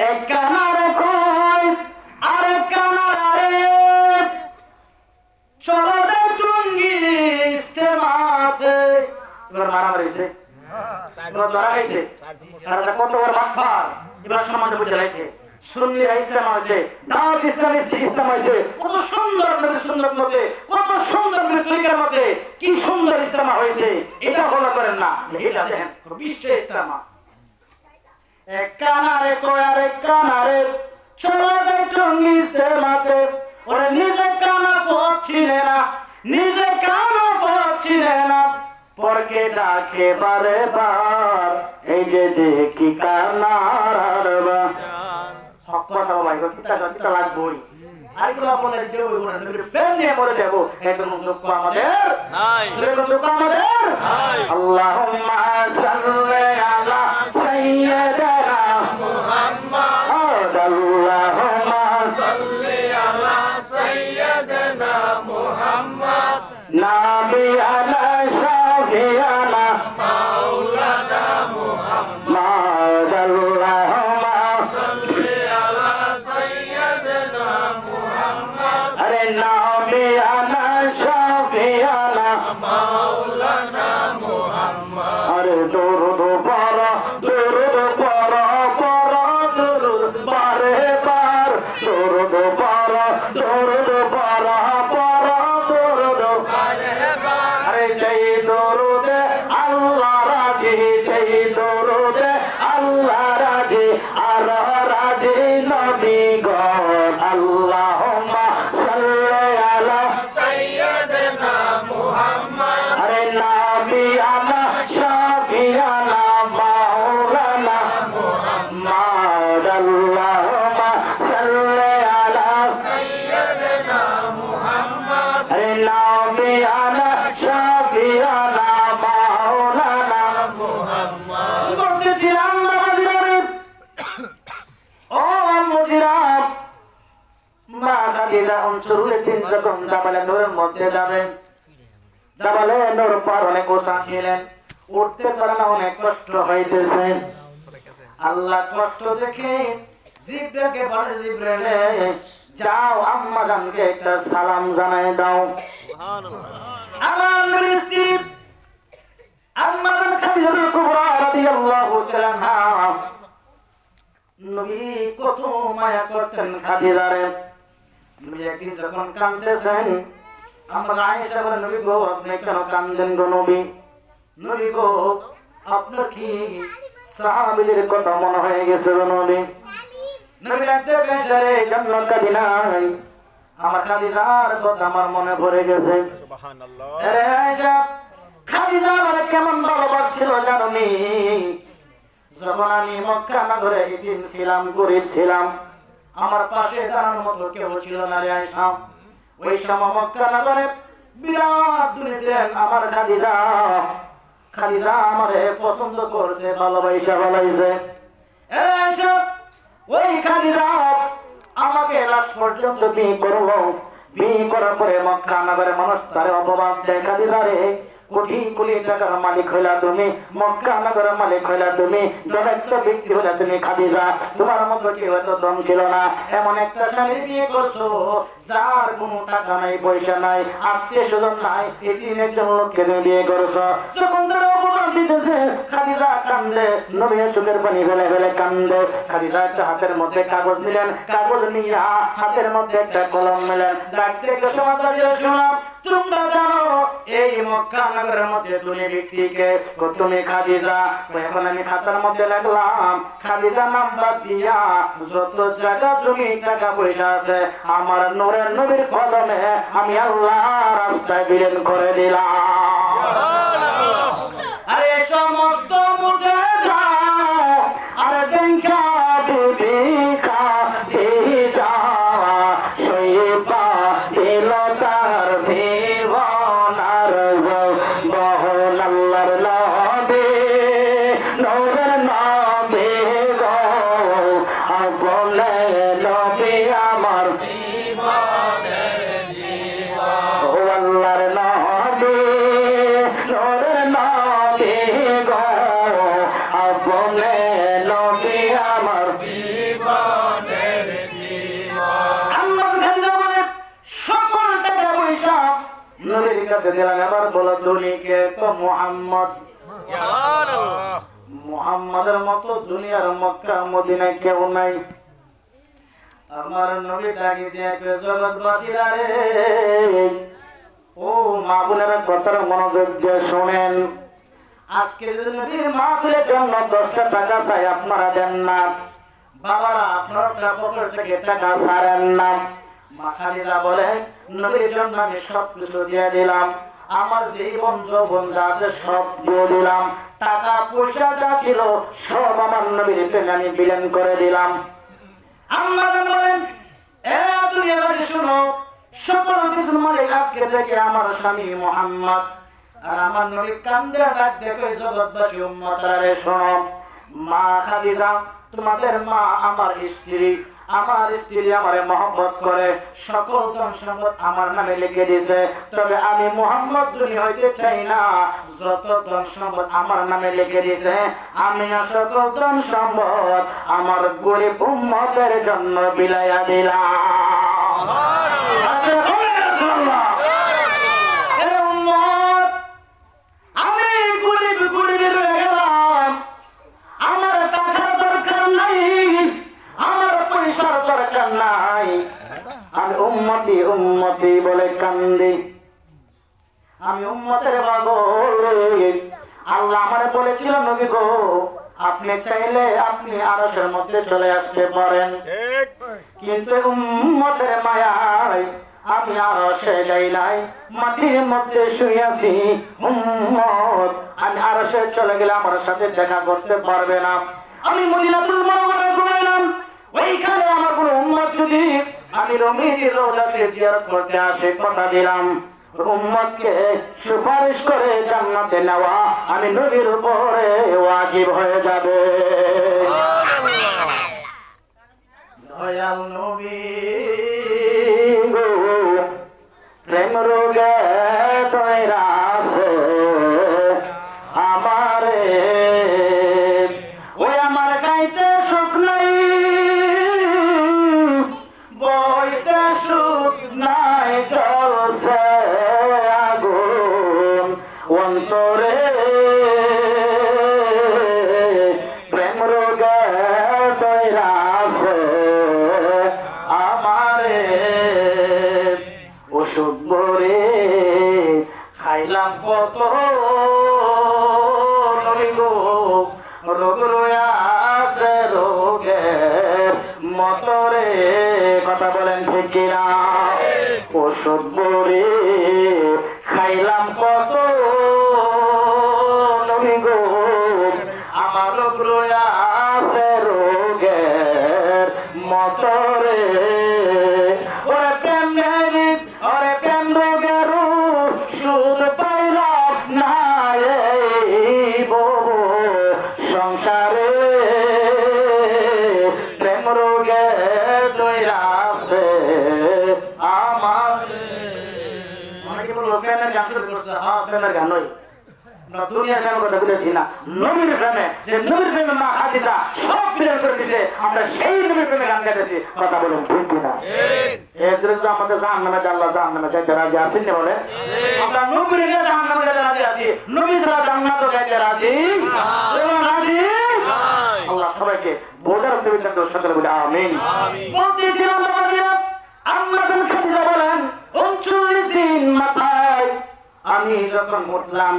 এক কানার কই আরেক কানারে, চলো যাই টুঙ্গি ইস্তেমাতে। এবার মারামারি হয়েছে, এবার ধরা হয়েছে, তারা কত বড় বাটপার, এবার সমাজে বুঝে লাগছে। সুন্নিরা ইসলাম হয়েছে, দাওয়াত ইসলাম হয়েছে, কত সুন্দর নবীর সুন্নাত মতে, কত সুন্দর নবীর তরিকার মতে, কি সুন্দর ইসলাম হয়েছে। এটা বলা করেন না, এটা দেখেন বিশ্ব ইসলাম। এক কানারে কয় আরেক কানারে, চলো যাই টুঙ্গি ইস্তেমাতে। ওরা নিজে কানা পড়ছিলে না, নিজে কানা পড়ছিলে না, পরকে ডাকে বারে বার, এই যে দেখি কানার হাট বাজার। হক কথা ভাই, কিতা লাগবই। আইগুলা বলে দিতে হবে না নবীর প্রেম নিয়ে মরে যাব একদম দুঃখ আমাদের নাই এরকম দুঃখ আমাদের নাই আল্লাহুম্মা সাল্লি আলা সাইয়্যিদিনা মুহাম্মদ আল্লাহুম্মা সাল্লি আলা সাইয়্যিদিনা মুহাম্মদ নাবিয়ানা শাফিয়ানা মাওলানা মুহাম্মদ আল্লাহুম্মা সাল্লি আলা সাইয়্যিদিনা মুহাম্মদ আরে নাবিয়ানা শাফিয়ানা মাওলানা মুহাম্মদ আরে দরুদ পড়ো দরুদ বারে বার দরুদ পড়ো দরুদ আরে সেই দরুদে আল্লাহ রাজি সেই দরুদে আল্লাহ রাজি আর রাজি নবী গণ আল্লাহুম্মা সাল্লি আলা সাইয়্যিদিনা মুহাম্মদ আরে নাবিয়ানা শাফিয়ানা মাওলানা মুহাম্মদ আল্লাহুম্মা সাল্লি আলা সাইয়্যিদিনা মুহাম্মদ আরে নাবিয়ানা শাফিয়ানা মাওলানা মুহাম্মদ বলতেছিলাম বাবাজিরা ও মুজিরা মা খাদিজা অঞ্চলের দিন যখন জাবালে নূরের মধ্যে যাবেন জাবালে নূর পার অনেক ওঠা ছিলেন উঠতে পারে না অনেক কষ্ট হইতেছে আল্লাহ কষ্ট দেখে জিব্রাইলকে বলে জিব্রাইলে যাও আম্মা জানকে একটা সালাম জানাই দাও সুবহানাল্লাহ আমার নবীর স্ত্রী আম্মা জান খাদিজা কুবরা রাদিয়াল্লাহু তাআলা আনহা নবী কত মায়া করতেন খাদিজারে নবী একদিন যখন কাঁদতেছেন আম্মা আয়েশা বলেন নবী গো আপনি কেন কাঁদেন গো নবী নবী গো আপনার কি সাহাবীদের কথা মনে হয়ে গেছে গো নবী নবী ডাকতে বেশারে জান্নাত কাদিনাই আমার খাদিজার কথা আমার মনে পড়ে গেছে সুবহানাল্লাহ আরে আয়েশা খাদিজা আমার কেমন ভালোবাসছিল জানোনি যখন আমি মক্কা নগরে ইতিম ছিলাম গরিব ছিলাম আমার পাশে দাঁড়ানোর মতো কেউ ছিল না রে আয়েশা ওই সময় মক্কা নগরে বিরাট দুনি ছিলেন আমার খাদিজা খাদিজা আমারে পছন্দ করছে ভালোবাসা বলাইছে এ আয়েশা ওই খাদিজা আমাকে লাস্ট পর্যন্ত বিয়ে করলো বিয়ে করার পরে মক্কা নগরে মানুষ তারে অপবাদ দেয় খাদিজা রে কোটি কোটি টাকার মালিক হইলা তুমি মক্কা নগরের মালিক হইলা তুমি দলেক্ত ব্যক্তি হইলা তুমি খাদিজা তোমার মতো কেউ এত দম ছিল না এমন একটা স্বামী বিয়ে করছো যার কোনো টাকা নাই পয়সা নাই আত্মীয় স্বজন নাই এতিম একজন লোককে তুমি বিয়ে করছো যখন তারা অপমান দিতেছে খাদিজা কান্দে নবীর চোখের পানি ফেলে ফেলে কান্দে খাদিজা একটা হাতের মধ্যে কাগজ নিলেন কাগজ নিয়ে হাতের মধ্যে একটা কলম নিলেন ডাকতে একটা সমাচার শোনাম তোমরা জানো এই মক্কা নগরের মধ্যে তুমি ব্যক্তিকে তুমি খাদিজা এখন আমি খাতার মধ্যে লিখলাম খাদিজা নাম্বার দিয়া যত জায়গা জমি টাকা পয়সা আছে আমার নূরের নবীর কদমে আমি আল্লাহর রাস্তায় বিলীন করে দিলাম আরে সমস্ত মুঝে যাও আরে দেখা দিবি খাদিজা সইবা এলো তার জীবনার বহন আল্লাহর নবী নূরের নবী গো আপনে নবী আমার ও আল্লাহর নবী নূরের নবী গো আপনে নবী আমার আল্লাহ খাদিজা বলে সকল টাকা পয়সা নবীর কাছে দিলাম এবার বলো দুনিকে তো মুহাম্মদ সুবহানাল্লাহ মুহাম্মাদের মতো দুনিয়ার মক্কা মদিনায় কেউ নাই আমার নবী ডাকি দিয়ে জগৎবাসীরা রে ও মা বোনেরা কথার মনোযোগ দিয়ে শোনেন আজকে যদি নবীর মাহফিলের জন্য 10টা টাকা চাই আপনারা দেন না বাবারা আপনারা পকেট থেকে টাকা ছাড়েন না মা খাদিজা বলে নবীর জন্য আমি সব কিছু দিয়ে দিলাম আমার জীবন যৌবন যা আছে সব দিয়ে দিলাম টাকা পয়সা যা ছিল সব আমার নবীর প্রেমে আমি বিলীন করে দিলাম আম্মা জান বলেন এত দুনিয়াবাসী শুনো, সকল কিছুর মালিক আজকে থেকে আমার স্বামী মুহাম্মদ। আর আমার নবী কান্দে ডাক দেখো জগৎবাসী উম্মতরা রে শোনো, মা খাদিজা তোমাদের মা আমার স্ত্রী, আমার স্ত্রী আমারে মহব্বত করে, সকল ধন সম্পদ আমার নামে লিখে দিয়েছে। তবে আমি মুহাম্মদ দুনিয়া হইতে চাই না, যত ধন সম্পদ আমার নামে লিখে দিয়েছে আমি সকল ধন সম্পদ আমার গরিব উম্মতের জন্য বিলাইয়া দিলাম। আমি গরিব গরিব রয়ে গেলাম, আমার টাকার দরকার নাই, আমার পয়সার দরকার নাই, আমি উম্মতি উম্মতি বলে কান্দি, আমি উম্মতের পাগল। আল্লাহ আমারে বলেছিল নবী গো আপনি চাইলে আপনি আরশের মধ্যে চলে আসতে পারেন, ঠিক কিন্তু উম্মতের মায়ায় আমি আরশে যাই নাই, মাটির মধ্যে শুয়ে আছি। উম্মত আমি আরশে চলে গেলে আমার সাথে দেখা করতে পারবে না। আমি মদিনাতুল মুনাওয়ারায় ঘুমাইলাম, ওইখানে আমার কোনো উম্মত যদি আমি নবীর রওজাকে জিয়ারত করতে আসে, কথা দিলাম উম্মতকে সুপারিশ করে জান্নাতে নেওয়া আমি নবীর উপরে ওয়াজিব হয়ে যাবে। দয়াল নবী গো প্রেম রোগে তৈরাছে আমারে, ওই আমার গাইতে সুখ নাই, বইতে সুখ নাই, জ্বলছে আগুন অন্তরে, প্রেম রোগে তৈরাছে আমারে, ওষুধ ভরে খাইলাম কত নবী গো, রোগ রয়াছে রোগের মতরে, কথা বলেন ঠিক কিনা? ওষুধ ভরে খাইলাম কত নবী গো, আমার রোগ রয়াছে রোগের মতরে, ওরে প্রেম নেই, ওরে প্রেম রোগের সুদ পাইলাম না এই বহু সংসারে, প্রেম রোগে তৈরাছে আমার। অনেকে বললো প্রেমের গান শুরু করছে, হ্যাঁ প্রেমের গান নয়, দুনিয়ার প্রেমের কথা বলেছি না, নবীর প্রেমে, যে নবীর প্রেমে মা খাদিজা সব প্রেম করে দিছে, আমরা সেই নবীর প্রেমে গান গাইতেছি, কথা বলেন ঠিক কিনা? এর জন্য আমাদের জাহান্নামে আল্লাহ জাহান্নামে যাইতে রাজি আছেন না? বলে আমরা নবীর নিয়ে জাহান্নামে যাইতে রাজি আছি, নবী ছাড়া জান্নাতে যাইতে রাজি রাজি। আল্লাহ সবাইকে বোঝার তৌফিক দান করুন, বলে আমিন। বলতেছিলাম বাবাজিরা, আম্মা জান খাদিজা বলেন 39 দিন মাথায় আমি যখন উঠলাম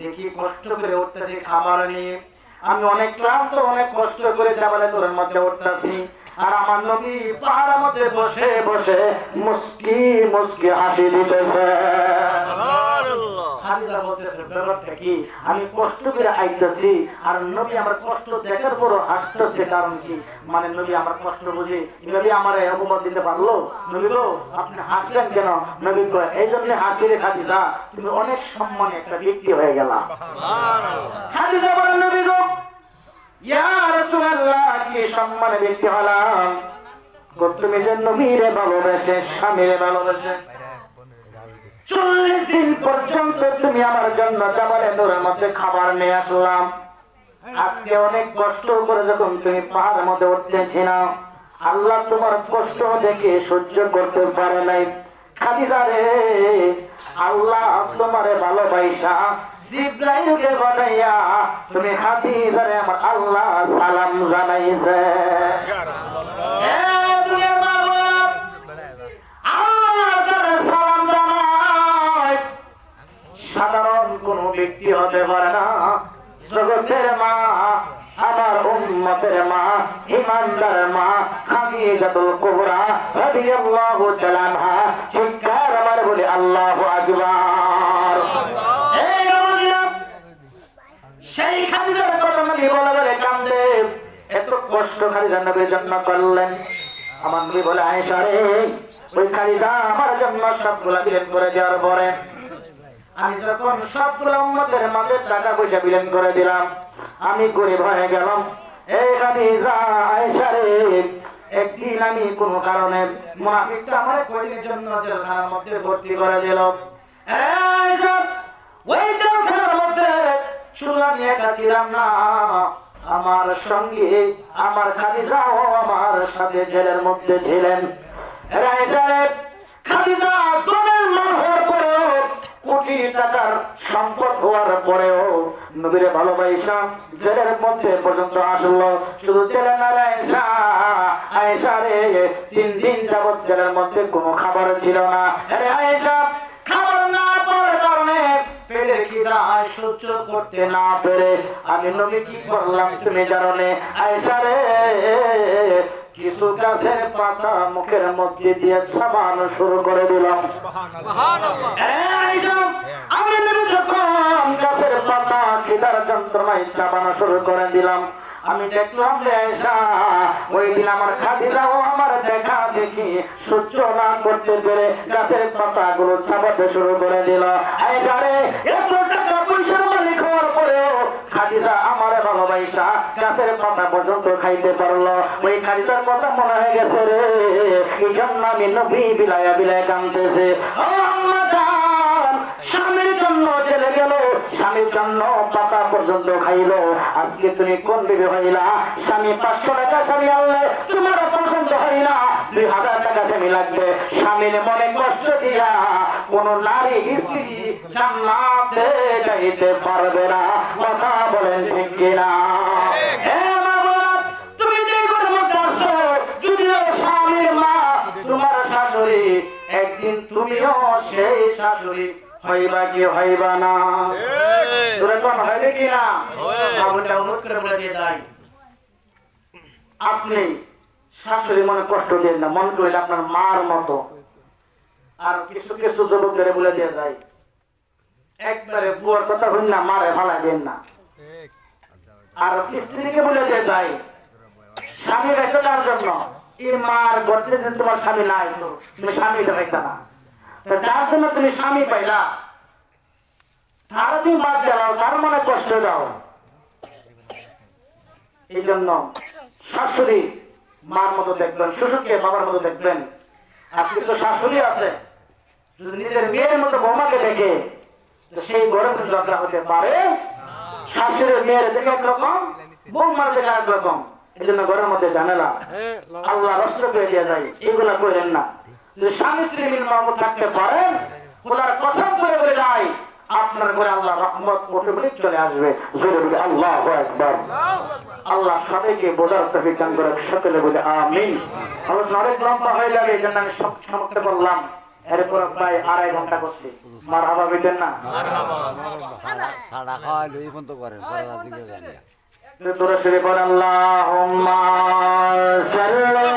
দেখি কষ্ট করে উঠতেছি খাবার নিয়ে, আমি অনেক ক্লান্ত, অনেক কষ্ট করে জাবালে নূরের মধ্যে উঠতেছি, আর আমার নবী পাহাড়ের মধ্যে বসে বসে মুস্কি মুস্কি হাসি দিতেছে। খাদিজা বলতেছে ব্যাপারটা কি, আমি কষ্ট করে আইতেছি আর নবী আমার কষ্ট দেখার পরও হাসতেছে, কারণ কি? মানে নবী আমার কষ্ট বুঝে নবী আমার অপবাদ দিতে পারলো? নবী গো আপনি হাসলেন কেন? নবী কয় এই জন্য হাসি রে খাদিজা, তুমি অনেক সম্মানে একটা ব্যক্তি হয়ে গেলা। খাদিজা বলেন নবী গো ইয়া রাসূলুল্লাহ কি সম্মানে ব্যক্তি হলাম? তুমি যে নবীরে ভালোবেসে, স্বামীরে ভালোবেসে 40 দিন পর্যন্ত তুমি আমার জন্য জাবালে নূরের মধ্যে খাবার নিয়ে আসলাম, আজকে অনেক কষ্ট করে যখন তুমি পাহাড়ের মধ্যে উঠতেছি না, আল্লাহ তোমার কষ্ট দেখে সহ্য করতে পারে নাই। খাদিজা রে আল্লাহ তোমারে ভালোবাসা জিবরাইলকে পাঠাইয়া তুমি খাদিজারে আমার আল্লাহ সালাম জানাইছে। এ দুনিয়ার বাবা আল্লাহ তাআলা সালাম জানায়, সাধারণ কোন ব্যক্তি হতে পারে না, জগতের মা, আমার উম্মতের মা, ইমানদার মা খাদিজাতুল কুবরা রাদিয়াল্লাহু তাআলা আনহা, চিৎকার আমার বলে আল্লাহু আকবার। এই নবীরা সেই খাদিজার কথা নাকি বলে বলে কান্দে, এত কষ্ট খাদিজা নবীর জন্য করলেন। আমার নবী বলে আয়েশা রে ওই খালিদা আমার জন্য সবগুলা বিলেন করে দেওয়ার পরে আমি যখন সবগুলো উম্মতের মাঝে টাকা পয়সা বিলেন করে দিলাম আমি গরিব হয়ে গেলাম। এই খালিদা আয়েশা রে একদিন আমি কোনো কারণে মুনাফিকটা আমার কয়দিনের জন্য জেলখানার মধ্যে ভর্তি করে দিল। আয়েশা ওই জেলখানার মধ্যে শুধু আমি একা ছিলাম না, আমার সঙ্গে আমার খাদিজাও আমার সাথে জেলের মধ্যে ছিলেন। খাদিজা দলের মান হওয়ার পরেও কোটি টাকার সম্পদ হওয়ার পরেও নবীরে ভালোবাসা জেলের মধ্যে পর্যন্ত আসলো। শুধু জেলে না আয়েশা, আয়েশা রে 3 দিন যাবত জেলের মধ্যে কোনো খাবার ছিল না। আরে আয়েশা খাবার না পাওয়ার কারণে পেটের খিদা সহ্য করতে না পেরে আমি নবী কি করলাম তুমি জানো না আয়েশা রে? কিছু গাছের পাতা মুখের মধ্যে দিয়ে চাবানো শুরু করে দিলাম। আমি নবী যখন গাছের পাতা খিদার যন্ত্রণায় চাবানো শুরু করে দিলাম আমি দেখলাম যে আয়েশা ওই দিন আমার খাদিজাও আমার দেখা দেখি সহ্য না করতে পেরে গাছের পাতাগুলো চাবাতে শুরু করে দিল। আয়েশা রে এত টাকা পয়সার মালিক হওয়ার পরেও খাদিজা আমার ভালোবাসা গাছের পাতা পর্যন্ত খাইতে পারলো। ওই খাদিজার কথা মনে হয়ে গেছে রে, এই জন্য আমি নবী বিলায়া বিলায় কাঁদতেছে। স্বামীর জন্য জেলে গেল, স্বামীর জন্য পাতা পর্যন্ত খাইলো। আজকে তুমি কোন বিবে হইলা? স্বামী 500 টাকা স্বামী আনলে তোমার পছন্দ হয় না, 2000 টাকা স্বামী লাগবে। স্বামীর মনে কষ্ট দিয়া কোন নারী স্ত্রী জান্নাতে যাইতে পারবে না। কথা বলেন ঠিক কিনা? তুমি যে ঘরের মধ্যে আসছো, যদিও স্বামীর মা তোমার শাশুড়ি, একদিন তুমিও সেই শাশুড়ি হইবা কি হইবা না? হইবে কি না? অনুরোধ করে বলে দিয়ে যাই, আপনি শাশুড়ি মনে কষ্ট দেন না, মন করলে আপনার মার মতো। আর কিছু কিছু যুবকদের বলে দিয়ে যাই, একবারে বুয়ার কথা হইল না মারে ফালা দেন না। আর স্ত্রীকে বলে দিয়ে যাই, স্বামী রেখে তার জন্য এই মার গর্তে যে তোমার স্বামী নাই, তো তুমি স্বামীটা পাইতা না, যার জন্য তুমি স্বামী পাইলা তার তুমি বাদ জ্বালাও, তার মনে কষ্ট দাও। এই জন্য শাশুড়ি মার মতো দেখবেন, শ্বশুরকে বাবার মতো দেখবেন। আর কিছু শাশুড়ি আছে যদি নিজের মেয়ের মতো বৌমাকে দেখে সেই ঘরে ঝগড়া হতে পারে। শাশুড়ির মেয়ের দেখে একরকম, বৌমার দেখে একরকম। এই জন্য ঘরের মধ্যে ঝামেলা আল্লাহ রস্ত্র করে দিয়ে যায়, এগুলা করেন না। যদি স্বামী স্ত্রী মিল মহব্বত থাকতে পারেন, খোলার কথা করে বলে যায়, আপনার ঘরে আল্লাহ রহমত অটোমেটিক চলে আসবে। আল্লাহু আকবার। আল্লাহ সবাইকে বোঝার তৌফিক দান করে, সকলে বলে আমিন। অনেক লম্বা হয়ে যাবে, এই জন্য আমি সমাপ্ত করলাম। এরপর প্রায় 2.5 ঘন্টা করছি। মারহাবা বলেন না? সাড়া খাওয়া লই ফোন তো করেন, পরে রাত দিকে জানি। আল্লাহুম্মা সাল্লি